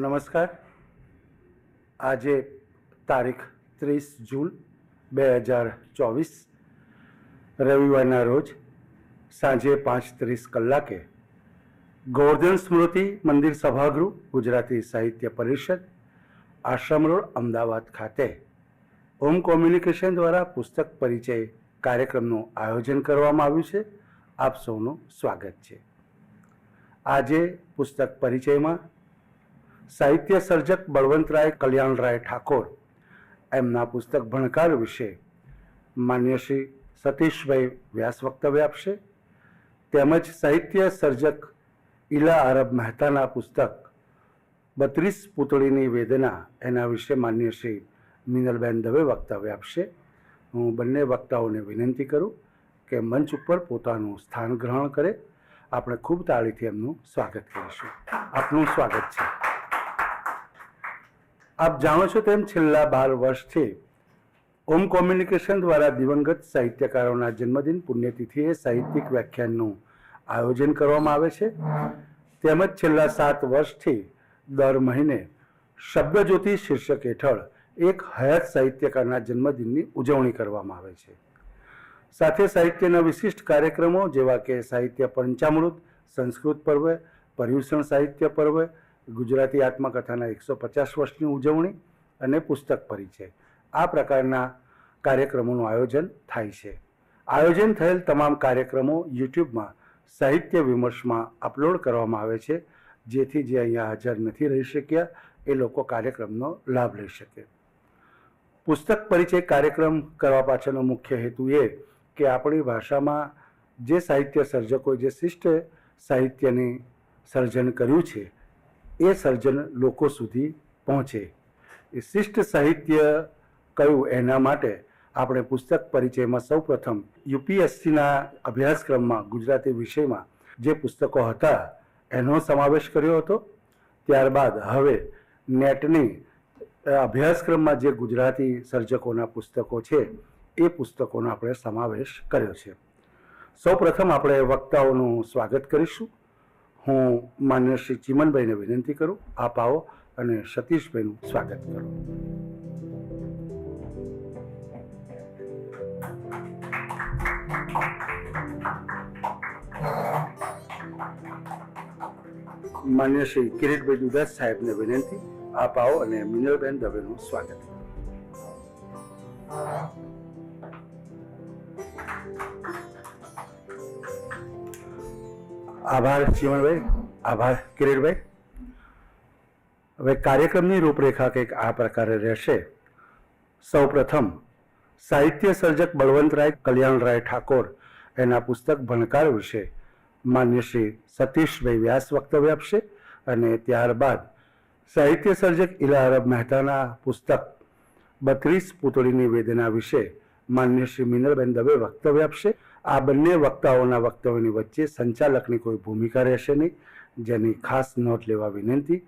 નમસ્કાર. આજે તારીખ 30 જૂન 2024 રવિવારના રોજ સાંજે 5:30 કલાકે ગોવર્ધન સ્મૃતિ મંદિર સભાગૃહ ગુજરાતી સાહિત્ય પરિષદ આશ્રમ રોડ અમદાવાદ ખાતે ઓમ કોમ્યુનિકેશન દ્વારા પુસ્તક પરિચય કાર્યક્રમનું આયોજન કરવામાં આવ્યું છે. આપ સૌનું સ્વાગત છે. આજે પુસ્તક પરિચયમાં સાહિત્ય સર્જક બળવંતરાય કલ્યાણરાય ઠાકોર એમના પુસ્તક ભણકાર વિશે માન્ય શ્રી સતીશભાઈ વ્યાસ વક્તવ્ય આપશે. તેમજ સાહિત્ય સર્જક ઈલા અરબ મહેતાના પુસ્તક 32 પૂતળીની વેદના એના વિશે માન્ય શ્રી મિનલબેન દવે વક્તવ્ય આપશે. હું બંને વક્તાઓને વિનંતી કરું કે મંચ ઉપર પોતાનું સ્થાન ગ્રહણ કરે. આપણે ખૂબ તાળીથી એમનું સ્વાગત કરીશું. આપનું સ્વાગત છે. આપ જાણો છો તેમ છેલ્લા 12 વર્ષથી ઓમ કોમ્યુનિકેશન દ્વારા દિવંગત સાહિત્યકારોના જન્મદિન પુણ્યતિથિએ સાહિત્યિક વ્યાખ્યાનનું આયોજન કરવામાં આવે છે. તેમજ છેલ્લા 7 વર્ષથી દર મહિને શબ્દજ્યોતિ શીર્ષક હેઠળ એક હયાત સાહિત્યકારના જન્મદિનની ઉજવણી કરવામાં આવે છે. સાથે સાહિત્યના વિશિષ્ટ કાર્યક્રમો જેવા કે સાહિત્ય પંચામૃત, સંસ્કૃત પર્વ, પર્યુષણ સાહિત્ય પર્વ, ગુજરાતી આત્મકથાના 150 વર્ષની ઉજવણી અને પુસ્તક પરિચય, આ પ્રકારના કાર્યક્રમોનું આયોજન થાય છે. આયોજન થયેલ તમામ કાર્યક્રમો યુટ્યુબમાં સાહિત્ય વિમર્શમાં અપલોડ કરવામાં આવે છે, જેથી જે અહીંયા હાજર નથી રહી શક્યા એ લોકો કાર્યક્રમનો લાભ લઈ શકે. પુસ્તક પરિચય કાર્યક્રમ કરવા પાછળનો મુખ્ય હેતુ એ કે આપણી ભાષામાં જે સાહિત્ય સર્જકોએ જે શિષ્ટ સાહિત્યની સર્જન કર્યું છે એ સર્જન લોકો સુધી પહોંચે. એ શિષ્ટ સાહિત્ય કયું એના માટે આપણે પુસ્તક પરિચયમાં સૌપ્રથમ યુપીએસસીના અભ્યાસક્રમમાં ગુજરાતી વિષયમાં જે પુસ્તકો હતા એનો સમાવેશ કર્યો હતો. ત્યારબાદ હવે નેટની અભ્યાસક્રમમાં જે ગુજરાતી સર્જકોના પુસ્તકો છે એ પુસ્તકોનો આપણે સમાવેશ કર્યો છે. સૌપ્રથમ આપણે વક્તાઓનું સ્વાગત કરીશું. હું માન્ય શ્રી ચીમનભાઈને વિનંતી કરું, આપ આવો અને સતીશભાઈનું સ્વાગત કરો. માન્ય શ્રી કિરીટભાઈ દુધાત સાહેબને વિનંતી, આપ આવો અને મિનલબેન દવેનું સ્વાગત કરો. આભાર ચીમનભાઈ, આભાર કિરીટભાઈ. હવે કાર્યક્રમની રૂપરેખા કંઈક આ પ્રકારે રહેશે. સૌપ્રથમ સાહિત્ય સર્જક બળવંતરાય કલ્યાણરાય ઠાકોર એના પુસ્તક ભણકાર વિશે માન્ય શ્રી સતીશભાઈ વ્યાસ વક્તવ્ય આપશે અને ત્યારબાદ સાહિત્ય સર્જક ઈલા અરબ મહેતાના પુસ્તક 32 પૂતળીની વેદના વિશે માન્ય શ્રી મિનલબેન દવે વક્તવ્ય આપશે. આ બંને વક્તાઓના વક્તવ્યની વચ્ચે સંચાલકની કોઈ ભૂમિકા રહેશે નહીં, જેની ખાસ નોંધ લેવા વિનંતી.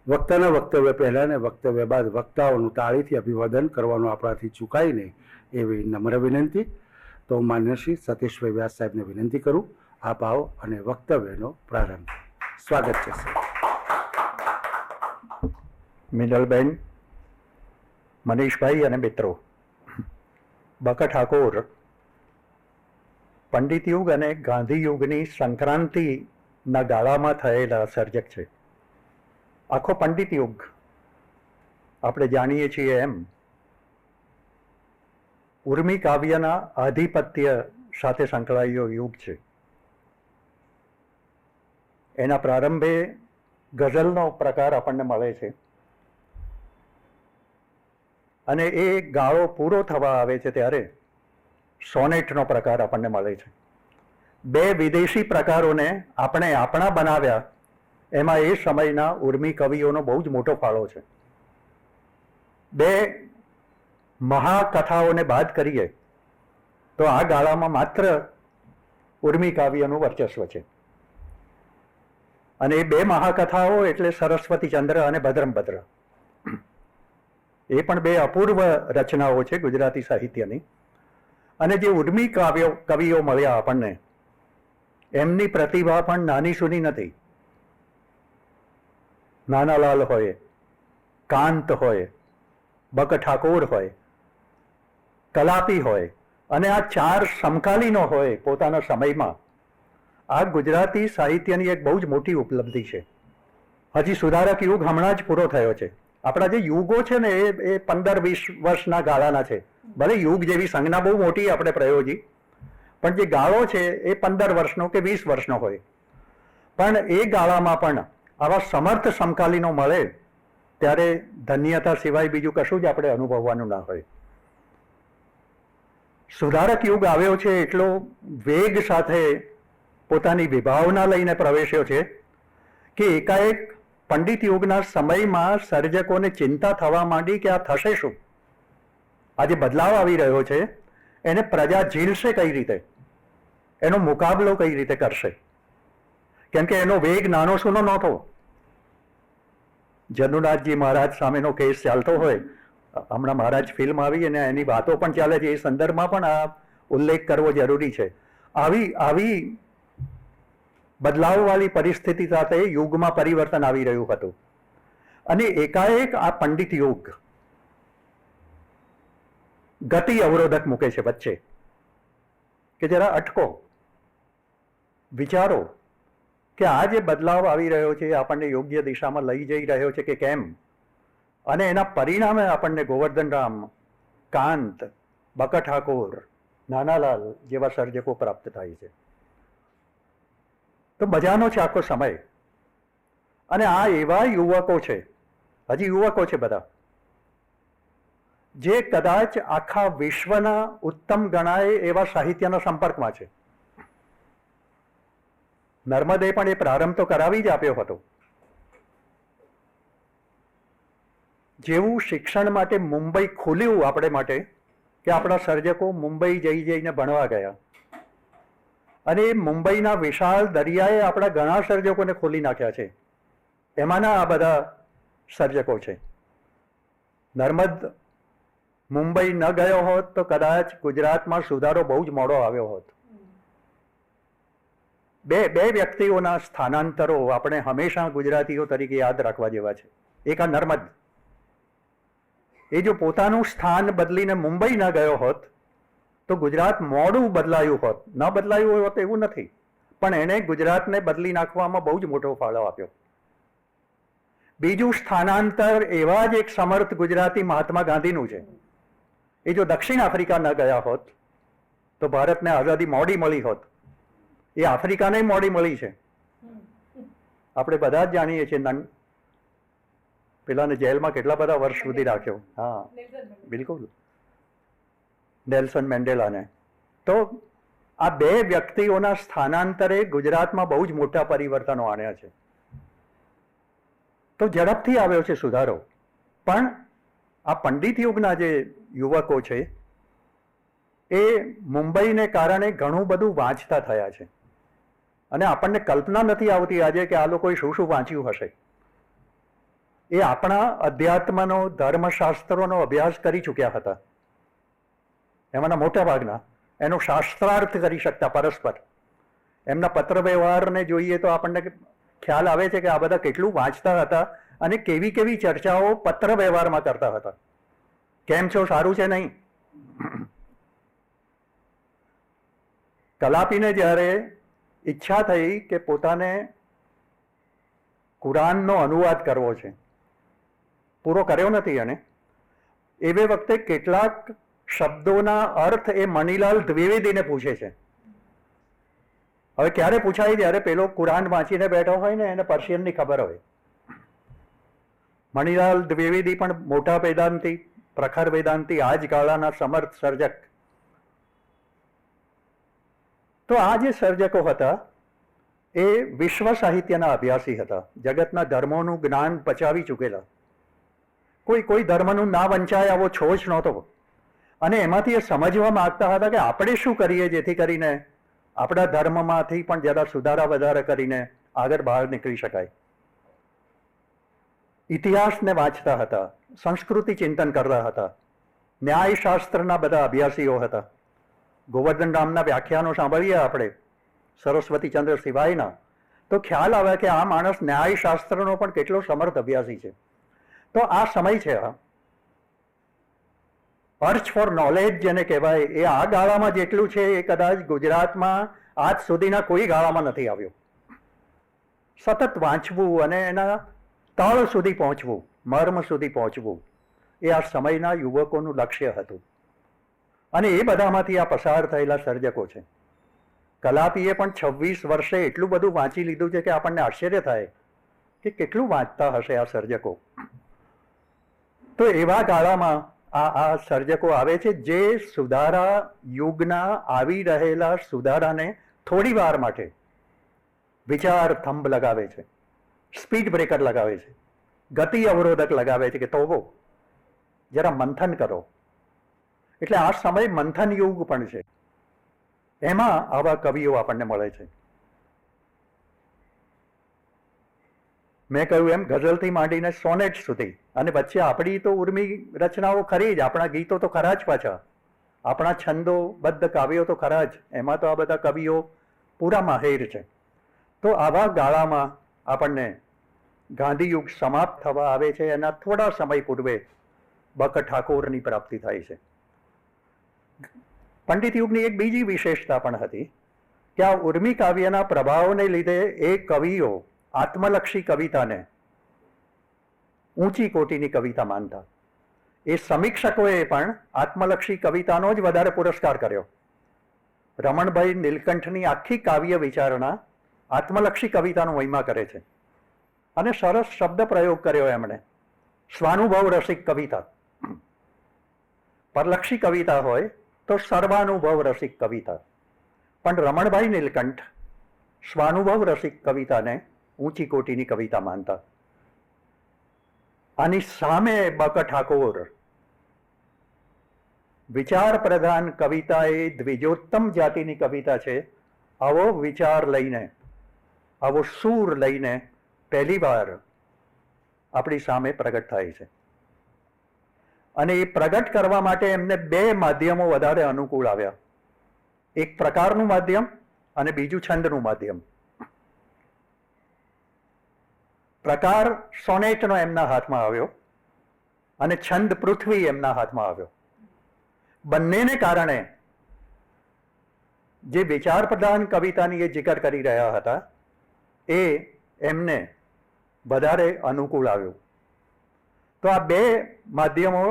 વક્તાના વક્તવ્ય પહેલાં અને વક્તવ્ય બાદ વક્તાઓનું તાળીથી અભિવાદન કરવાનું આપણાથી ચૂકાય નહીં એવી નમ્ર વિનંતી. તો માન્ય શ્રી સતીશભાઈ વ્યાસ સાહેબને વિનંતી કરું, આપ આવો અને વક્તવ્યનો પ્રારંભ. સ્વાગત છે સર. મિનલબેન, મનીષભાઈ અને મિત્રો, બકા ઠાકોર પંડિત યુગ અને ગાંધી યુગની સંક્રાંતિના ગાળામાં થયેલા સર્જક છે. આખો પંડિત યુગ આપણે જાણીએ છીએ એમ ઉર્મી કાવ્યના આધિપત્ય સાથે સંકળાયેલો યુગ છે. એના પ્રારંભે ગઝલનો પ્રકાર આપણને મળે છે અને એ ગાળો પૂરો થવા આવે છે ત્યારે સોનેટનો પ્રકાર આપણને મળે છે. બે વિદેશી પ્રકારોને આપણે આપણા બનાવ્યા, એમાં એ સમયના ઉર્મી કવિઓનો બહુ જ મોટો ફાળો છે. બે મહાકથાઓને બાદ કરીએ તો આ ગાળામાં માત્ર ઉર્મી કાવ્યનું વર્ચસ્વ છે. અને એ બે મહાકથાઓ એટલે સરસ્વતી ચંદ્ર અને ભદ્રંભદ્ર. એ પણ બે અપૂર્વ રચનાઓ છે ગુજરાતી સાહિત્યની. અને જે ઉર્મી કવિઓ મળ્યા આપણને, એમની પ્રતિભા પણ નાની સૂની નથી. નાનાલાલ હોય, કાંત હોય, બક ઠાકોર હોય, કલાપી હોય, અને આ 4 સમકાલીનો હોય પોતાના સમયમાં, આ ગુજરાતી સાહિત્યની એક બહુ જ મોટી ઉપલબ્ધિ છે. હજી સુધારક યુગ હમણાં જ પૂરો થયો છે. આપણા જે યુગો છે ને એ 15-20 વર્ષના ગાળાના છે. ભલે યુગ જેવી સંજ્ઞા બહુ મોટી આપણે પ્રયોજી, પણ જે ગાળો છે એ 15 વર્ષનો કે 20 વર્ષનો હોય. પણ એ ગાળામાં પણ આવા સમર્થ સમકાલીનો મળે ત્યારે ધન્યતા સિવાય બીજું કશું જ આપણે અનુભવવાનું ના હોય. સુધારક યુગ આવ્યો છે એટલો વેગ સાથે પોતાની વિભાવના લઈને પ્રવેશ્યો છે કે એકાએક પંડિત યુગના સમયમાં સર્જકોને ચિંતા થવા માંડી કે આ થશે શું, આ જે બદલાવ આવી રહ્યો છે એને પ્રજા ઝીલશે કઈ રીતે, એનો મુકાબલો કઈ રીતે કરશે. કેમ કે એનો વેગ નાનો સૂનો નહોતો. જનુનાથજી મહારાજ સામેનો કેસ ચાલતો હોય, હમણાં મહારાજ ફિલ્મ આવી અને એની વાતો પણ ચાલે છે, એ સંદર્ભમાં પણ આ ઉલ્લેખ કરવો જરૂરી છે. આવી બદલાવવાળી પરિસ્થિતિ સાથે યુગમાં પરિવર્તન આવી રહ્યું હતું અને એકાએક આ પંડિત યુગ ગતિ અવરોધક મૂકે છે વચ્ચે કે જરા અટકો, વિચારો કે આ જે બદલાવ આવી રહ્યો છે એ આપણને યોગ્ય દિશામાં લઈ જઈ રહ્યો છે કે કેમ, અને એના પરિણામે આપણને ગોવર્ધન રામ, કાંત, બક ઠાકોર, નાનાલાલ જેવા સર્જકો પ્રાપ્ત થાય છે. તો મજાનો છે આખો સમય. અને આ એવા યુવકો છે, હજી યુવકો છે બધા, જે કદાચ આખા વિશ્વના ઉત્તમ ગણાય એવા સાહિત્યના સંપર્કમાં છે. નર્મદે પણ એ પ્રારંભ તો કરાવી જ આપ્યો હતો. જેવું શિક્ષણ માટે મુંબઈ ખુલ્યું આપણે માટે કે આપણા સર્જકો મુંબઈ જઈને ભણવા ગયા, અને મુંબઈના વિશાળ દરિયાએ આપણા ઘણા સર્જકોને ખોલી નાખ્યા છે. એમાંના આ બધા સર્જકો છે. નર્મદ મુંબઈ ન ગયો હોત તો કદાચ ગુજરાતમાં સુધારો બહુ જ મોડો આવ્યો હોત. બે વ્યક્તિઓના સ્થાનાંતરો આપણે હંમેશા ગુજરાતીઓ તરીકે યાદ રાખવા જેવા છે. એક આ નર્મદ, એ જો પોતાનું સ્થાન બદલીને મુંબઈ ન ગયો હોત તો ગુજરાત મોડું બદલાયું હોત. ન બદલાયું હોત એવું નથી, પણ એણે ગુજરાતને બદલી નાખવામાં બહુ જ મોટો ફાળો આપ્યો. બીજું સ્થાનાંતર એવા જ એક સમર્થ ગુજરાતી મહાત્મા ગાંધીનું છે. એ જો દક્ષિણ આફ્રિકા ન ગયા હોત તો ભારતને આઝાદી મોડી મળી હોત. એ આફ્રિકાને મોડી મળી છે. આપણે બધા જ જાણીએ છીએ. પેલાને જેલમાં કેટલા બધા વર્ષ સુધી રાખ્યો. હા, બિલકુલ, નેલ્સન મેન્ડેલાને. તો આ બે વ્યક્તિઓના સ્થાનાંતરે ગુજરાતમાં બહુ જ મોટા પરિવર્તનો આણ્યા છે. તો ઝડપથી આવ્યો છે સુધારો. પણ આ પંડિત યુગના જે યુવકો છે એ મુંબઈને કારણે ઘણું બધું વાંચતા થયા છે. અને આપણને કલ્પના નથી આવતી આજે કે આ લોકોએ શું શું વાંચ્યું હશે. એ આપણા અધ્યાત્મનો, ધર્મશાસ્ત્રોનો અભ્યાસ કરી ચૂક્યા હતા. એમાંના મોટા ભાગના એનો શાસ્ત્રાર્થ કરી શકતા પરસ્પર. એમના પત્ર વ્યવહારને જોઈએ તો આપણને ખ્યાલ આવે છે કે આ બધા કેટલું વાંચતા હતા અને કેવી કેવી ચર્ચાઓ પત્ર વ્યવહારમાં કરતા હતા. કેમ છો, સારું છે, નહીં. કલાપીને જ્યારે ઈચ્છા થઈ કે પોતાને કુરાનનો અનુવાદ કરવો છે, પૂરો કર્યો નથી એને, એવે વખતે કેટલાક શબ્દોના અર્થ એ મણિલાલ દ્વિવેદીને પૂછે છે. હવે ક્યારે પૂછાય જ્યારે પેલો કુરાન વાંચીને બેઠો હોય ને એને પર્શિયનની ખબર હોય. મણિલાલ દ્વિવેદી પણ મોટા વેદાંતી, પ્રખર વેદાંતી, આ જ ગાળાના સમર્થ સર્જક. તો આ જે સર્જકો હતા એ વિશ્વ સાહિત્યના અભ્યાસી હતા. જગતના ધર્મોનું જ્ઞાન પચાવી ચૂકેલા. કોઈ ધર્મનું ના વંચાય આવો છોછ નહોતો. અને એમાંથી એ સમજવા માંગતા હતા કે આપણે શું કરીએ જેથી કરીને આપણા ધર્મમાંથી પણ જરા સુધારા વધારા કરીને આગળ બહાર નીકળી શકાય. ઇતિહાસને વાંચતા હતા, સંસ્કૃતિ ચિંતન કરતા હતા, ન્યાયશાસ્ત્રના બધા અભ્યાસીઓ હતા. ગોવર્ધન રામના વ્યાખ્યાનો સાંભળીએ આપણે, સરસ્વતીચંદ્ર સિવાયના, તો ખ્યાલ આવે કે આ માણસ ન્યાયશાસ્ત્રનો પણ કેટલો સમર્થ અભ્યાસી છે. તો આ સમય છે, અર્ચ ફોર નોલેજ જેને કહેવાય, એ આ ગાળામાં જેટલું છે એ કદાચ ગુજરાતમાં આજ સુધીના કોઈ ગાળામાં નથી આવ્યો. સતત વાંચવું અને એના તળ સુધી પહોંચવું, મર્મ સુધી પહોંચવું, એ આ સમયના યુવકોનું લક્ષ્ય હતું. અને એ બધામાંથી આ પસાર થયેલા સર્જકો છે. કલાપીએ પણ 26 વર્ષે એટલું બધું વાંચી લીધું છે કે આપણને આશ્ચર્ય થાય કે કેટલું વાંચતા હશે આ સર્જકો. તો એવા ગાળામાં આ સર્જકો આવે છે જે સુધારા યુગના આવી રહેલા સુધારાને થોડી વાર માટે વિચાર થંભ લગાવે છે, સ્પીડ બ્રેકર લગાવે છે, ગતિ અવરોધક લગાવે છે કે તોવો જરા મંથન કરો. એટલે આ સમય મંથન યુગ પણ છે. એમાં આવા કવિઓ આપણને મળે છે. મેં કહ્યું એમ ગઝલથી માંડીને સોનેટ સુધી, અને વચ્ચે આપણી તો ઉર્મી રચનાઓ ખરી જ, આપણા ગીતો તો ખરા જ પાછા, આપણા છંદોબદ્ધ કાવ્યો તો ખરા જ, એમાં તો આ બધા કવિઓ પૂરા માહેર છે. તો આવા ગાળામાં આપણને ગાંધીયુગ સમાપ્ત થવા આવે છે, એના થોડા સમય પૂર્વે બક ઠાકોરની પ્રાપ્તિ થાય છે. પંડિત યુગની એક બીજી વિશેષતા પણ હતી કે આ ઉર્મી કાવ્યના પ્રભાવને લીધે એ કવિઓ આત્મલક્ષી કવિતાને ઊંચી કોટીની કવિતા માનતા. એ સમીક્ષકોએ પણ આત્મલક્ષી કવિતાનો જ વધારે પુરસ્કાર કર્યો. રમણભાઈ નીલકંઠની આખી કાવ્ય વિચારણા આત્મલક્ષી કવિતાનો મહિમા કરે છે. અને સરસ શબ્દ પ્રયોગ કર્યો એમણે, સ્વાનુભવ રસિક કવિતા. પરલક્ષી કવિતા હોય તો સર્વાનુભવ રસિક કવિતા, પણ રમણભાઈ નીલકંઠ સ્વાનુભવ રસિક કવિતાને ઊંચી કોટીની કવિતા માનતા. આની સામે બક ઠાકોર વિચાર પ્રધાન કવિતા એ દ્વિજોત્તમ જાતિની કવિતા છે. આવો વિચાર લઈને, આવો સૂર લઈને પહેલી વાર આપણી સામે પ્રગટ થાય છે. અને એ પ્રગટ કરવા માટે એમને બે માધ્યમો વધારે અનુકૂળ આવ્યા. એક પ્રકારનું માધ્યમ અને બીજું છંદનું માધ્યમ. પ્રકાર સોનેટનો એમના હાથમાં આવ્યો અને છંદ પૃથ્વી એમના હાથમાં આવ્યો. બંનેને કારણે જે વિચાર પ્રધાન કવિતાની એ જિકર કરી રહ્યા હતા એ એમને વધારે અનુકૂળ આવ્યું. તો આ બે માધ્યમો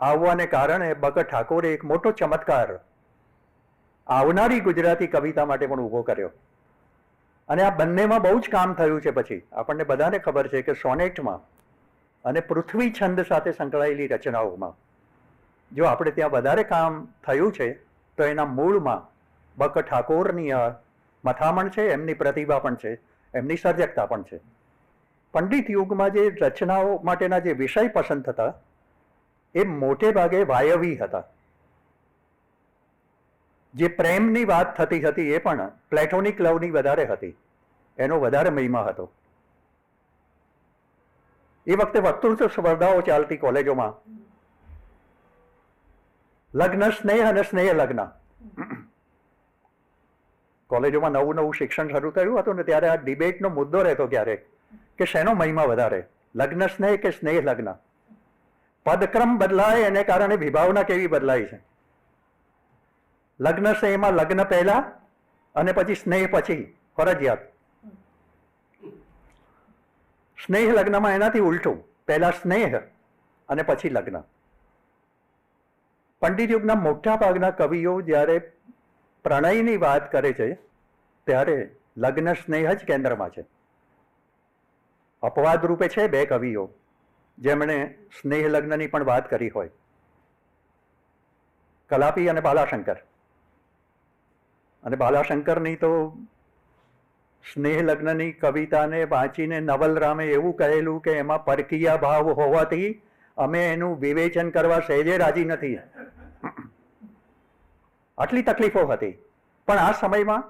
આવવાને કારણે બક ઠાકોરે એક મોટો ચમત્કાર આવનારી ગુજરાતી કવિતા માટે પણ ઊભો કર્યો. અને આ બંનેમાં બહુ જ કામ થયું છે. પછી આપણને બધાને ખબર છે કે સોનેટમાં અને પૃથ્વી છંદ સાથે સંકળાયેલી રચનાઓમાં જો આપણે ત્યાં વધારે કામ થયું છે તો એના મૂળમાં બક ઠાકોરની આ મથામણ છે, એમની પ્રતિભા પણ છે, એમની સર્જકતા પણ છે. પંડિત યુગમાં જે રચનાઓ માટેના જે વિષય પસંદ થતા એ મોટે ભાગે વાયવી હતા. જે પ્રેમની વાત થતી હતી એ પણ પ્લેટોનિક લવની વધારે હતી, એનો વધારે મહિમા હતો. એ વખતે વક્તૃત્વ સ્પર્ધાઓ ચાલતી કોલેજોમાં. લગ્ન સ્નેહ અને સ્નેહ લગ્ન. કોલેજોમાં નવું નવું શિક્ષણ શરૂ થયું હતું ને ત્યારે આ ડિબેટનો મુદ્દો રહેતો ક્યારેક કે શેનો મહિમા વધારે, લગ્ન સ્નેહ કે સ્નેહ લગ્ન. પદક્રમ બદલાય એને કારણે વિભાવના કેવી બદલાય છે. લગ્ન સ્નેહમાં લગ્ન પહેલા અને પછી સ્નેહ પછી ફરજિયાત. સ્નેહ લગ્નમાં એનાથી ઉલટું, પહેલા સ્નેહ અને પછી લગ્ન. પંડિત યુગના મોટા ભાગના કવિઓ જ્યારે પ્રણયની વાત કરે છે ત્યારે લગ્ન સ્નેહ જ કેન્દ્રમાં છે. અપવાદ રૂપે છે બે કવિઓ જેમણે સ્નેહ લગ્નની પણ વાત કરી હોય, કલાપી અને બાલાશંકર. અને બાલાશંકરની તો સ્નેહ લગ્નની કવિતાને વાંચીને નવલરામે એવું કહેલું કે એમાં પરકીયા ભાવ હોવાથી અમે એનું વિવેચન કરવા સહેજે રાજી નથી. આટલી તકલીફો હતી. પણ આ સમયમાં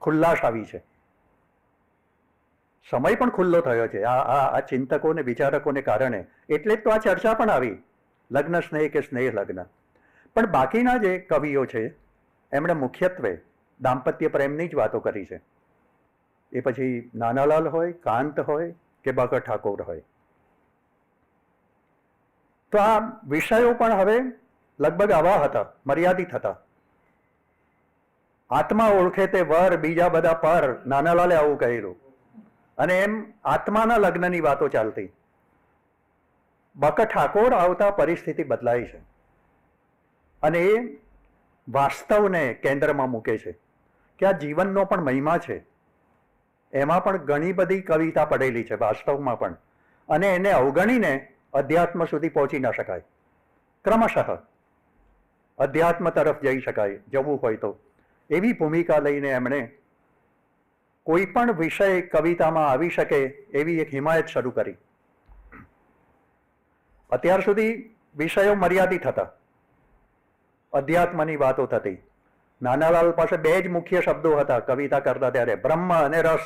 ખુલ્લાશ આવી છે. સમય પણ ખુલ્લો થયો છે આ ચિંતકો ને વિચારકોને કારણે. એટલે જ તો આ ચર્ચા પણ આવી, લગ્ન સ્નેહ કે સ્નેહ લગ્ન. પણ બાકીના જે કવિઓ છે એમણે મુખ્યત્વે દાંપત્ય પ્રેમની જ વાતો કરી છે. એ પછી નાનાલાલ હોય, કાંત હોય કે બાકા ઠાકોર હોય. તો આ વિષયો પણ હવે લગભગ આવા હતા, મર્યાદિત હતા. આત્મા ઓળખે તે વર, બીજા બધા પર, નાનાલાલે આવું કહેલું. અને એમ આત્માના લગ્નની વાતો ચાલતી. બાકા ઠાકોર આવતા પરિસ્થિતિ બદલાઈ છે અને એ વાસ્તવને કેન્દ્રમાં મૂકે છે કે આ જીવનનો પણ મહિમા છે. એમાં પણ ઘણી બધી કવિતા પડેલી છે વાસ્તવમાં પણ, અને એને અવગણીને અધ્યાત્મ સુધી પહોંચી ન શકાય. ક્રમશઃ અધ્યાત્મ તરફ જઈ શકાય જવું હોય તો. એવી ભૂમિકા લઈને એમણે કોઈ પણ વિષય કવિતામાં આવી શકે એવી એક હિમાયત શરૂ કરી. અત્યાર સુધી વિષયો મર્યાદિત હતા, અધ્યાત્મની વાતો થતી. નાનાલાલ પાસે બે જ મુખ્ય શબ્દો હતા કવિતા કરતા ત્યારે, બ્રહ્મ અને રસ.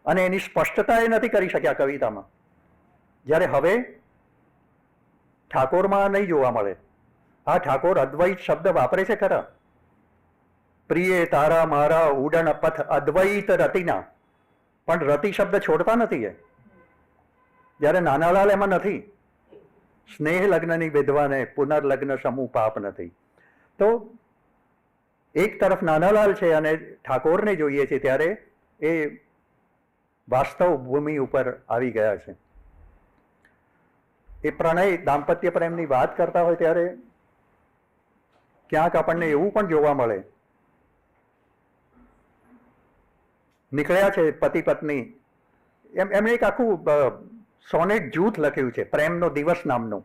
અને એની સ્પષ્ટતા એ નથી કરી શક્યા કવિતામાં. જ્યારે હવે ઠાકોરમાં નહીં જોવા મળે. આ ઠાકોર અદ્વૈત શબ્દ વાપરે છે ખરા. પ્રિય તારા મારા ઉડન પથ અદ્વૈત રતિના, પણ રતિ શબ્દ છોડતા નથી એ. જ્યારે નાનાલાલ એમાં નથી. સ્નેહ લગ્નની વિધવાને પુનર્લગ્ન સમૂહ પાપ નથી. તો એક તરફ નાનાલાલ છે અને ઠાકોરને જોઈએ છે ત્યારે એ વાસ્તવ ભૂમિ ઉપર આવી ગયા છે. એ પ્રણય દાંપત્ય પ્રેમની વાત કરતા હોય ત્યારે ક્યાંક આપણને એવું પણ જોવા મળે. નીકળ્યા છે પતિ પત્ની, એમણે એક આખું સોનેટ જૂથ લખ્યું છે, પ્રેમનો દિવસ નામનું.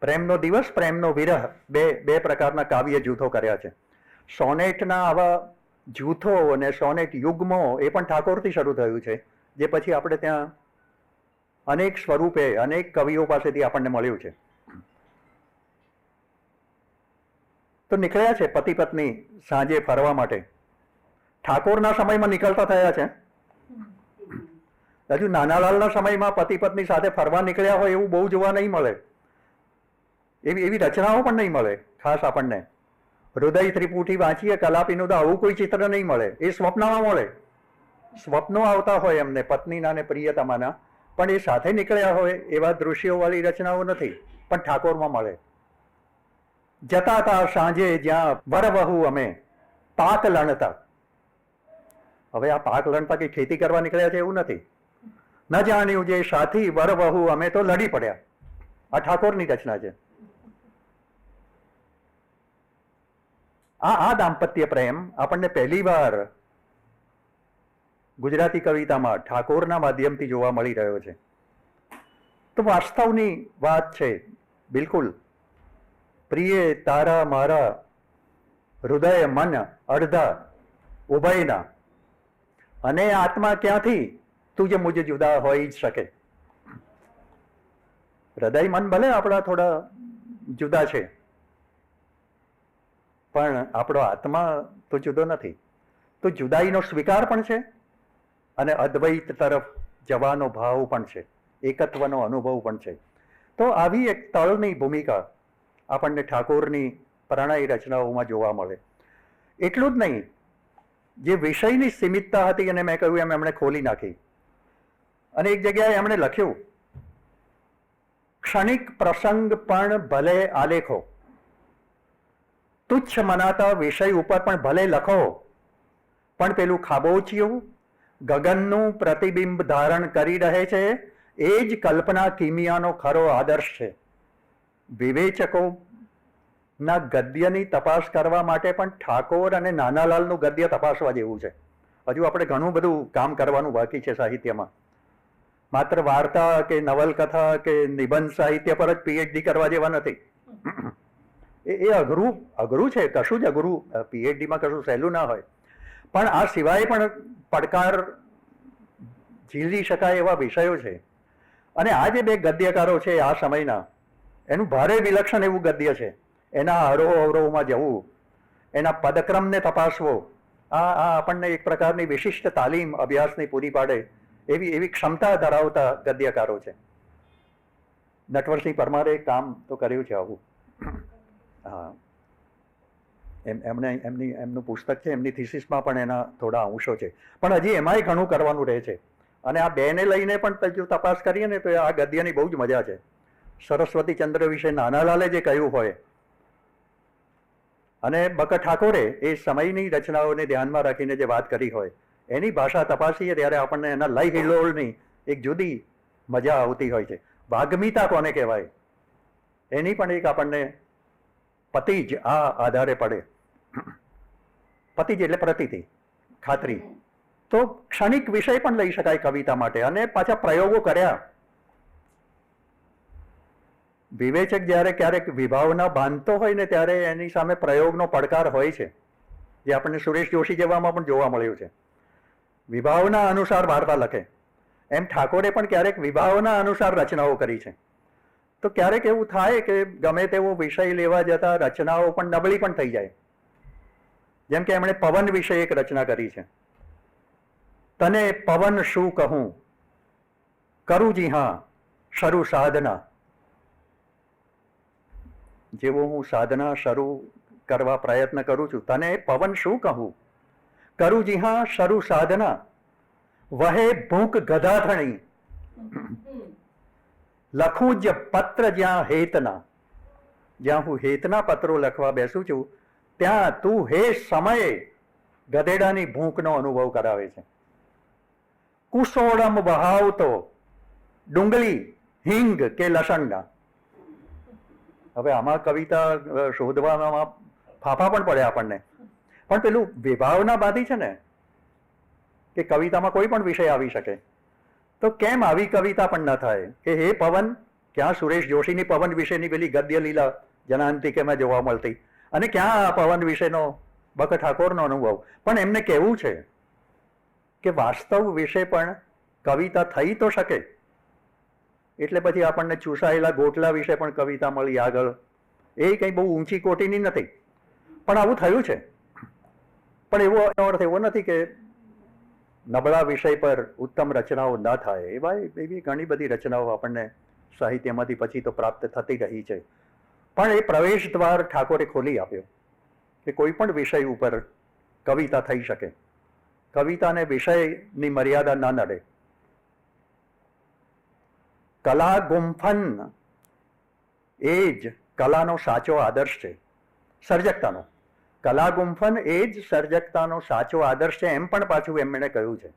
પ્રેમનો દિવસ, પ્રેમનો વિરહ, બે પ્રકારના કાવ્ય જૂથો કર્યા છે. સોનેટના આવા જૂથો અને સોનેટ યુગ્મો એ પણ ઠાકોરથી શરૂ થયું છે, જે પછી આપણે ત્યાં અનેક સ્વરૂપે અનેક કવિઓ પાસેથી આપણને મળ્યું છે. તો નીકળ્યા છે પતિ પત્ની સાંજે ફરવા માટે. ઠાકોરના સમયમાં નીકળતા થયા છે. હજુ નાનાલાલના સમયમાં પતિ પત્ની સાથે ફરવા નીકળ્યા હોય એવું બહુ જોવા નહીં મળે. એવી રચનાઓ પણ નહીં મળે. ખાસ આપણને હૃદય ત્રિપુટી વાંચીએ કલાપીનું તો આવું કોઈ ચિત્ર નહીં મળે. એ સ્વપ્નમાં મળે. સ્વપ્નો આવતા હોય એમને પત્નીના ને પ્રિયતમાના, પણ એ સાથે નીકળ્યા હોય એવા દૃશ્યોવાળી રચનાઓ નથી, પણ ઠાકોરમાં મળે. જતા હતા સાંજે જ્યાં વરવહુ અમે પાક લણતા. હવે આ પાક લણતા કે ખેતી કરવા નીકળ્યા છે એવું નથી. ન જાણ્યું જે સાથી વરવહુ અમે તો લડી પડ્યા. આ ઠાકોરની રચના છે. આ દાંપત્ય પ્રેમ આપણને પહેલી વાર ગુજરાતી કવિતામાં ઠાકોરના માધ્યમથી જોવા મળી રહ્યો છે. તો વાસ્તવની વાત છે બિલકુલ. પ્રિય તારા મારા હૃદય મન અડધા ઉભયના, અને આત્મા ક્યાંથી તું જે મુજે જુદા હોઈ જ શકે. હૃદય મન ભલે આપણા થોડા જુદા છે, પણ આપણો આત્મા તો જુદો નથી. તો જુદાઈનો સ્વીકાર પણ છે અને અદ્વૈત તરફ જવાનો ભાવ પણ છે, એકત્વનો અનુભવ પણ છે. તો આવી એક તળની ભૂમિકા આપણને ઠાકોરની પ્રણય રચનાઓમાં જોવા મળે. એટલું જ નહીં, જે વિષયની સીમિતતા હતી અને મેં કહ્યું એમ એમણે ખોલી નાખી. અને એક જગ્યાએ એમણે લખ્યું, ક્ષણિક પ્રસંગ પણ ભલે આલેખો, તુચ્છ મનાતા વિષય ઉપર પણ ભલે લખો, પણ પેલું ખાબોચિયું ગગનનું પ્રતિબિંબ ધારણ કરી રહે છે એ જ કલ્પના કિમિયાનો ખરો આદર્શ છે. વિવેચકોના ગદ્યની તપાસ કરવા માટે પણ ઠાકોર અને નાનાલાલનું ગદ્ય તપાસવા જેવું છે. હજુ આપણે ઘણું બધું કામ કરવાનું બાકી છે સાહિત્યમાં. માત્ર વાર્તા કે નવલકથા કે નિબંધ સાહિત્ય પર જ પીએચડી કરવા જેવા નથી. એ અઘરું છે, કશું જ અઘરું. પીએચડીમાં કશું સહેલું ના હોય, પણ આ સિવાય પણ પડકાર ઝીલી શકાય એવા વિષયો છે. અને આ જે બે ગદ્યકારો છે આ સમયના, એનું ભારે વિલક્ષણ એવું ગદ્ય છે. એના અરોહ અવરોહમાં જવું, એના પદક્રમને તપાસવો, આ આપણને એક પ્રકારની વિશિષ્ટ તાલીમ અભ્યાસની પૂરી પાડે એવી ક્ષમતા ધરાવતા ગદ્યકારો છે. નટવરસિંહ પરમારે કામ તો કર્યું છે આવું. હા, એમનું પુસ્તક છે, એમની થીસીસમાં પણ એના થોડા અંશો છે, પણ હજી એમાંય ઘણું કરવાનું રહે છે. અને આ બેને લઈને પણ જો તપાસ કરીએ ને તો આ ગદ્યની બહુ જ મજા છે. સરસ્વતી ચંદ્ર વિશે નાનાલાલે જે કહ્યું હોય અને બકર ઠાકોરે એ સમયની રચનાઓને ધ્યાનમાં રાખીને જે વાત કરી હોય, એની ભાષા તપાસીએ ત્યારે આપણને એના લય હિલ્લોળની એક જુદી મજા આવતી હોય છે. વાગ્મીતા કોને કહેવાય એની પણ એક આપણને પતિ જ આ આધારે પડે. પતિ જ એટલે પ્રતીતિ, ખાતરી. તો ક્ષણિક વિષય પણ લઈ શકાય કવિતા માટે, અને પાછા પ્રયોગો કર્યા. વિવેચક જ્યારે ક્યારેક વિભાવના બાંધતો હોય ને ત્યારે એની સામે પ્રયોગનો પડકાર હોય છે, જે આપણને સુરેશ જોશી જેવામાં પણ જોવા મળ્યું છે. વિભાવના અનુસાર વાર્તા લખે, એમ ઠાકોરે પણ ક્યારેક વિભાવના અનુસાર રચનાઓ કરી છે. તો ક્યારેક એવું થાય કે ગમે તેવો વિષય લેવા જતા રચનાઓ પણ નબળી પણ થઈ જાય. જેમ કે એમણે પવન વિશે એક રચના કરી છે. તને પવન શું કહું, કરું જી હા શરૂ સાધના. જેવો હું સાધના શરૂ કરવા પ્રયત્ન કરું છું, તને પવન શું કહું, કરું જી હા શરૂ સાધના. વહે ભૂખ ગધાથણી, લખું જ પત્ર જ્યાં હેતના. જ્યાં હું હેતના પત્રો લખવા બેસું છું ત્યાં તું હે સમયે ગધેડાની ભૂખનો અનુભવ કરાવે છે. કુશોળમ વહાવતો ડુંગળી હિંગ કે લસણના. હવે આમાં કવિતા શોધવામાં ફાફા પણ પડે આપણને, પણ પેલું વિભાવના બાંધી છે ને કે કવિતામાં કોઈ પણ વિષય આવી શકે, તો કેમ આવી કવિતા પણ ન થાય કે હે પવન, ક્યાં સુરેશ જોશીની પવન વિશેની પેલી ગદ્ય લીલા જનાંતિકેમાં જોવા મળતી, અને ક્યાં આ પવન વિશેનો બકર ઠાકોરનો અનુભવ. પણ એમને કહેવું છે કે વાસ્તવ વિશે પણ કવિતા થઈ તો શકે. એટલે પછી આપણને ચૂસાયેલા ગોટલા વિશે પણ કવિતા મળી આગળ. એ કંઈ બહુ ઊંચી કોટીની નથી, પણ આવું થયું છે. પણ એવો અર્થ એવો નથી કે નબળા વિષય પર ઉત્તમ રચનાઓ ન થાય. એવી ઘણી બધી રચનાઓ આપણને સાહિત્યમાંથી પછી તો પ્રાપ્ત થતી રહી છે. પણ એ પ્રવેશ દ્વાર ઠાકોરે ખોલી આપ્યો કે કોઈ પણ વિષય ઉપર કવિતા થઈ શકે. કવિતાને વિષયની મર્યાદા ન નડે. કલા ગુંફન એ જ કલાનો સાચો આદર્શ છે, સર્જકતાનો. કલા ગુંફન એ જ સર્જકતાનો સાચો આદર્શ છે, એમ પણ પાછું એમણે કહ્યું છે.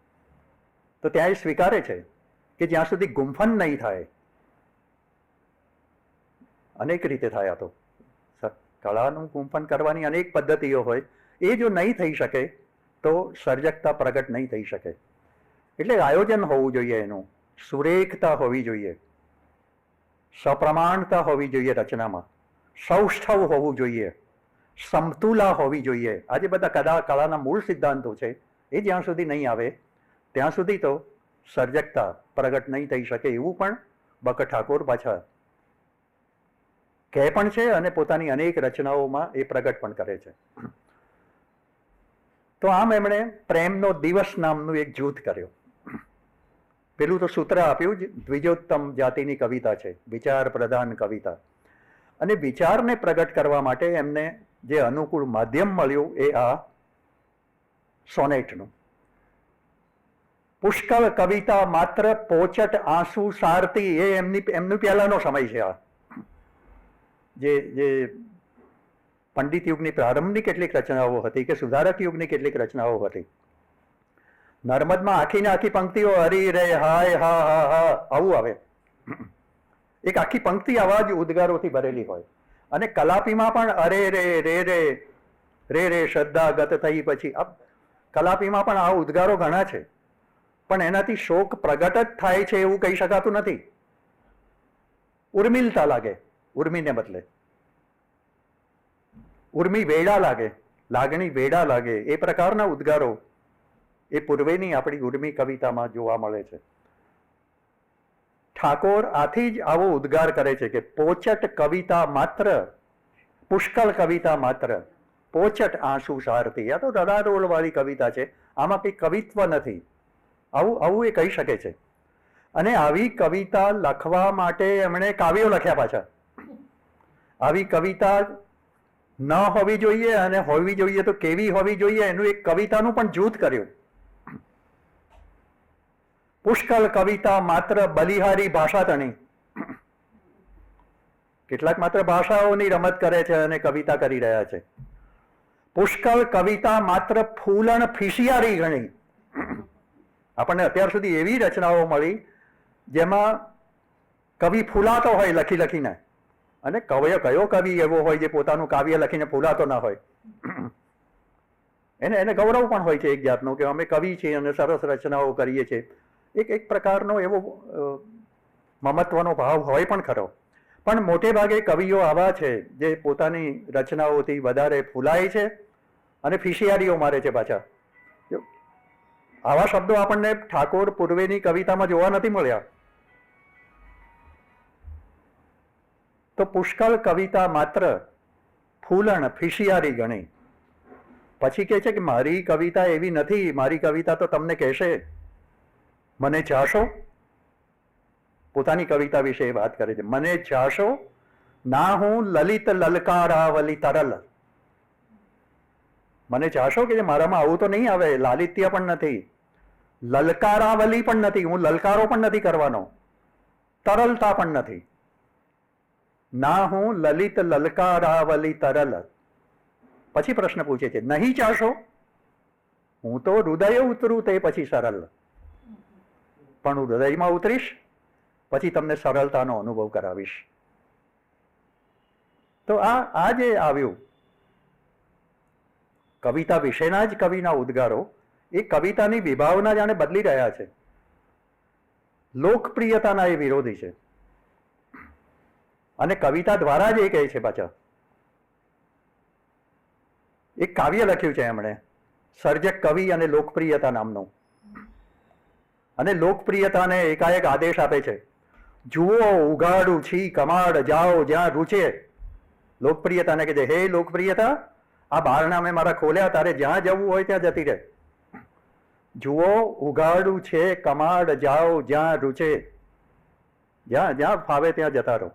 તો ત્યાં એ સ્વીકારે છે કે જ્યાં સુધી ગુંફન નહીં થાય, અનેક રીતે થાય, તો કળાનું ગુંફન કરવાની અનેક પદ્ધતિઓ હોય, એ જો નહીં થઈ શકે તો સર્જકતા પ્રગટ નહીં થઈ શકે. એટલે આયોજન હોવું જોઈએ, એનું સુરેખતા હોવી જોઈએ, સપ્રમાણતા હોવી જોઈએ રચનામાં, સૌષ્ઠવ હોવું જોઈએ, સમતુલા હોવી જોઈએ. આજે બધા કળાના મૂળ સિદ્ધાંતો છે, એ જ્યાં સુધી નહીં આવે ત્યાં સુધી તો સર્જકતા પ્રગટ નહીં થઈ શકે. એવું પણ બકર ઠાકોર પાછા કહે પણ છે અને પોતાની અનેક રચનાઓમાં એ પ્રગટ પણ કરે છે. તો આમ એમણે પ્રેમનો દિવસ નામનું એક જૂથ કર્યો. પેલું તો સૂત્ર આપ્યું જ, દ્વિજોત્તમ જાતિની કવિતા છે, વિચાર પ્રધાન કવિતા. અને વિચારને પ્રગટ કરવા માટે એમને જે અનુકૂળ માધ્યમ મળ્યું એ આ સોનેટનું. પુષ્કળ કવિતા માત્ર પોચટ આંસુ સારતી, એ એમનું પહેલાનો સમય છે. આ જે પંડિત યુગની પ્રારંભની કેટલીક રચનાઓ હતી કે સુધારક યુગની કેટલીક રચનાઓ હતી. નર્મદમાં આખી ને આખી પંક્તિઓ હરી રે હાય હા હા હા આવું આવે. એક આખી પંક્તિ આવા જ ઉદ્ગારોથી ભરેલી હોય. અને કલાપીમાં પણ અરે રે રે રે રે રે શ્રદ્ધા ગત થઈ પછી કલાપીમાં પણ આ ઉદ્ગારો ઘણા છે, પણ એનાથી શોક પ્રગટ જ થાય છે એવું કહી શકાતું નથી. ઉર્મિલતા લાગે, ઉર્મીને બદલે ઉર્મી વેડા લાગે, લાગણી વેડા લાગે. એ પ્રકારના ઉદ્ગારો એ પૂર્વેની આપણી ઉર્મી કવિતામાં જોવા મળે છે. ઠાકોર આથી જ આવો ઉદ્ગાર કરે છે કે પોચટ કવિતા માત્ર, પુષ્કળ કવિતા માત્ર, પોચટ આંસુ સારતી. આ તો રડારોળ વાળી કવિતા છે, આમાં કંઈ કવિત્વ નથી. આવું એ કહી શકે છે. અને આવી કવિતા લખવા માટે એમણે કાવ્યો લખ્યા પાછા. આવી કવિતા ન હોવી જોઈએ અને હોવી જોઈએ તો કેવી હોવી જોઈએ એનું એક કવિતાનું પણ જૂથ કર્યું. પુષ્કળ કવિતા માત્ર બલિહારી ભાષા તણી. કેટલાક માત્ર ભાષાઓની રમત કરે છે અને કવિતા કરી રહ્યા છે. પુષ્કળ કવિતા માત્ર ફૂલણ ફિશિયારી ગણી. આપણને અત્યાર સુધી એવી રચનાઓ મળી જેમાં કવિ ફૂલાતો હોય લખી લખીને, અને કયો કવિ એવો હોય જે પોતાનું કાવ્ય લખીને ફૂલાતો ના હોય. એને ગૌરવ પણ હોય છે એક જાતનો કે અમે કવિ છીએ અને સરસ રચનાઓ કરીએ છીએ. એક પ્રકારનો એવો મમત્વનો ભાવ હોય પણ ખરો. પણ મોટે ભાગે કવિઓ આવા છે જે પોતાની રચનાઓથી વધારે ફૂલાય છે અને ફિશિયારીઓ મારે છે પાછા. આવા શબ્દો આપણને ઠાકોર પૂર્વેની કવિતામાં જોવા નથી મળ્યા. તો પુષ્કળ કવિતા માત્ર ફૂલણ ફિશિયારી ગણી. પછી કહે છે કે મારી કવિતા એવી નથી, મારી કવિતા તો તમને કહેશે મને ચાશો. પોતાની કવિતા વિશે વાત કરે છે. મને ચાશો ના હું લલિત લલકારાવલી તરલ. મને ચાશો કે મારામાં આવું તો નહીં આવે, લાલિત્ય પણ નથી, લલકારાવલી પણ નથી, હું લલકારો પણ નથી કરવાનો, તરલતા પણ નથી. ના હું લલિત લલકારાવલી તરલ. પછી પ્રશ્ન પૂછે છે નહીં ચાશો, હું તો હૃદય ઉતરું તે પછી સરળ. પણ હું હૃદયમાં ઉતરીશ પછી તમને સરળતાનો અનુભવ કરાવીશ. તો આ જે આવ્યું કવિતા વિશેના જ કવિના ઉદ્ગારો એ કવિતાની વિભાવના જાણે બદલી રહ્યા છે. લોકપ્રિયતાના એ વિરોધી છે અને કવિતા દ્વારા જ એ કહે છે. પાછા એક કાવ્ય લખ્યું છે એમણે, સર્જક કવિ અને લોકપ્રિયતા નામનું, અને લોકપ્રિયતાને એકાએક આદેશ આપે છે જુઓ ઉગાડું છી કમાડ જાઓ જ્યાં રૂચે. લોકપ્રિયતાને કહે છે હે લોકપ્રિયતા, આ બારણા મેં મારા ખોલ્યા, તારે જ્યાં જવું હોય ત્યાં જતી રહે. જુઓ ઉગાડું છે કમાડ જાઓ જ્યાં રૂચે, જ્યાં જ્યાં ફાવે ત્યાં જતા રહો.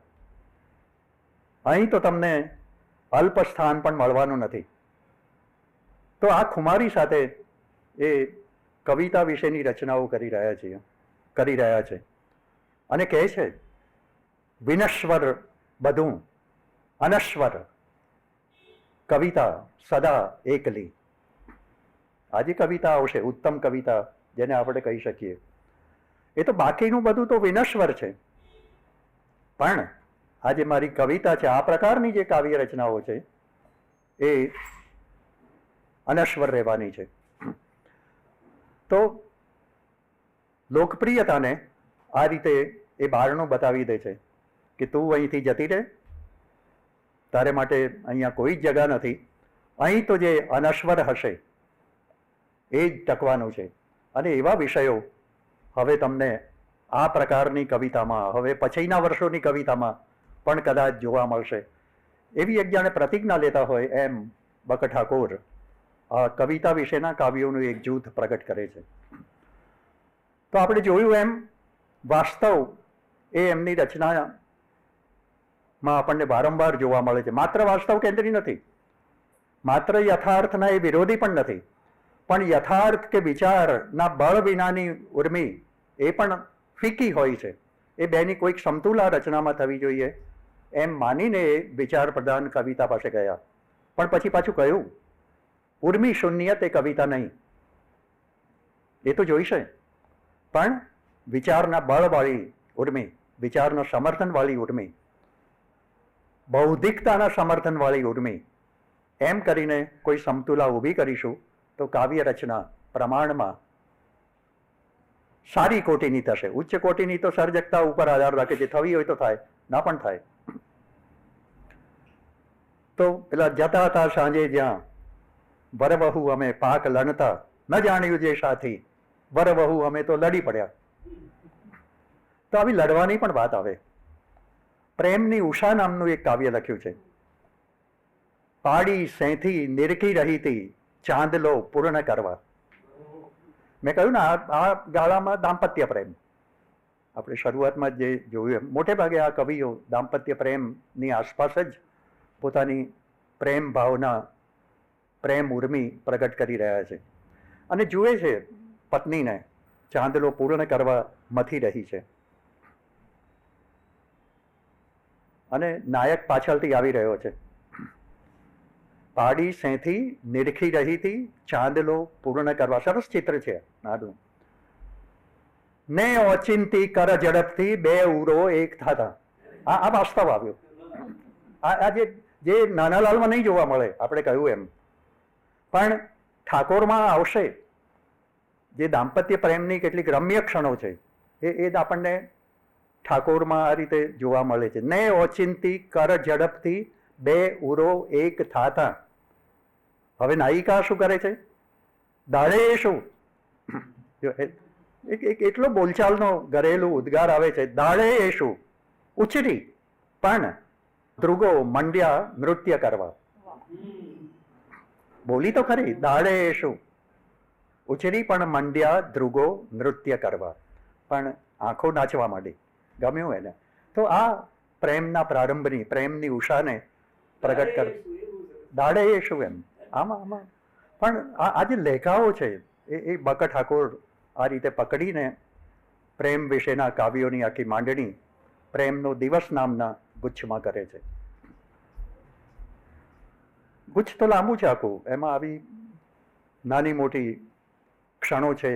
અહીં તો તમને અલ્પ સ્થાન પણ મળવાનું નથી. તો આ ખુમારી સાથે એ કવિતા વિશેની રચનાઓ કરી રહ્યા છે અને કહે છે વિનશ્વર બધું અનશ્વર કવિતા સદા એકલી. આજે કવિતા આવશે ઉત્તમ કવિતા જેને આપણે કહી શકીએ, એ તો બાકીનું બધું તો વિનશ્વર છે. પણ આ જે મારી કવિતા છે, આ પ્રકારની જે કાવ્ય રચનાઓ છે એ અનશ્વર રહેવાની છે. તો લોકપ્રિયતાને આ રીતે એ બારણું બતાવી દે છે કે તું અહીંથી જતી રહે, તારે માટે અહીંયા કોઈ જ જગા નથી. અહીં તો જે અનશ્વર હશે એ જ ટકવાનું છે. અને એવા વિષયો હવે તમને આ પ્રકારની કવિતામાં, હવે પછીના વર્ષોની કવિતામાં પણ કદાચ જોવા મળશે. એવી એક જાણે પ્રતિજ્ઞા લેતા હોય એમ બક ઠાકોર આ કવિતા વિશેના કાવ્યોનું એક જૂથ પ્રગટ કરે છે. તો આપણે જોયું એમ વાસ્તવ એ એમની રચનામાં આપણને વારંવાર જોવા મળે છે. માત્ર વાસ્તવ કેન્દ્રી નથી, માત્ર યથાર્થના એ વિરોધી પણ નથી, પણ યથાર્થ કે વિચારના બળ વિનાની ઉર્મી એ પણ ફીકી હોય છે. એ બેની કોઈક સમતુલા રચનામાં થવી જોઈએ એમ માનીને એ વિચાર પ્રધાન કવિતા પાસે ગયા. પણ પછી પાછું કહ્યું ઉર્મી શૂન્ય તે કવિતા નહીં. એ તો જોઈશે, પણ વિચારના બળવાળી ઉર્મી, વિચારના સમર્થનવાળી ઉર્મી, બૌદ્ધિકતાના સમર્થનવાળી ઉર્મી, એમ કરીને કોઈ સમતુલા ઊભી કરીશું તો કાવ્ય રચના પ્રમાણમાં સારી કોટીની થશે. ઉચ્ચ કોટીની તો સર્જકતા ઉપર આધાર રાખે છે, થવી હોય તો થાય, ના પણ થાય. તો પેલા જતા હતા સાંજે જ્યાં વરવહુ અમે પાક લણતા, ન જાણ્યું જે સાથી વરવહુ અમે તો લડી પડ્યા. તો આવી લડવાની પણ વાત આવે. પ્રેમની ઉષા નામનું એક કાવ્ય લખ્યું છે. પાડી સેથી નિરખી રહીતી ચાંદલો પૂર્ણ કરવા. મેં કહ્યું ને આ ગાળામાં દાંપત્ય પ્રેમ, આપણે શરૂઆતમાં જે જોયું એમ મોટે ભાગે આ કવિઓ દાંપત્ય પ્રેમની આસપાસ જ પોતાની પ્રેમ ભાવના, પ્રેમ ઉર્મિ પ્રગટ કરી રહ્યા છે અને જુએ છે પત્નીને ચાંદલો પૂર્ણ કરવા મથી રહી છે અને નાયક પાછળથી આવી રહ્યો છે. પાડી સેથી નિરખી રહી હતી ચાંદલો પૂર્ણ કરવા. સરસ ચિત્ર છે આનું. ને ઓચિંતી કર ઝડપથી બે ઉરો એક થતા. આ વાસ્તવ આવ્યો. આ જે નાનાલાલમાં નહીં જોવા મળે, આપણે કહ્યું એમ, પણ ઠાકોરમાં આવશે. જે દાંપત્ય પ્રેમની કેટલીક રમ્ય ક્ષણો છે એ આપણને ઠાકોરમાં આ રીતે જોવા મળે છે. ને ઓચિંતી કર ઝડપથી બે ઉરો એક થાતા. હવે નાયિકા શું કરે છે? દાડે શું, એક એટલો બોલચાલનો ઘરેલું ઉદ્ગાર આવે છે, દાડે શું ઉછરી પણ ધ્રુગો મંડ્યા નૃત્ય કરવા. બોલી તો ખરી, દાડે શું ઉછરી પણ મંડ્યા ધ્રુગો નૃત્ય કરવા. પણ આંખો નાચવા માંડી. ગમ્યું એને. તો આ પ્રેમના પ્રારંભની, પ્રેમની ઉષાને પ્રગટ કર. દાડે શું એમ આમાં પણ આ જે લેખાઓ છે એ બકા ઠાકોર આ રીતે પકડીને પ્રેમ વિશેના કાવ્યોની આખી માંડણી પ્રેમનો દિવસ નામના ગુચ્છમાં કરે છે. ગુચ્છ તો લાંબુ છે આખું. એમાં આવી નાની મોટી ક્ષણો છે.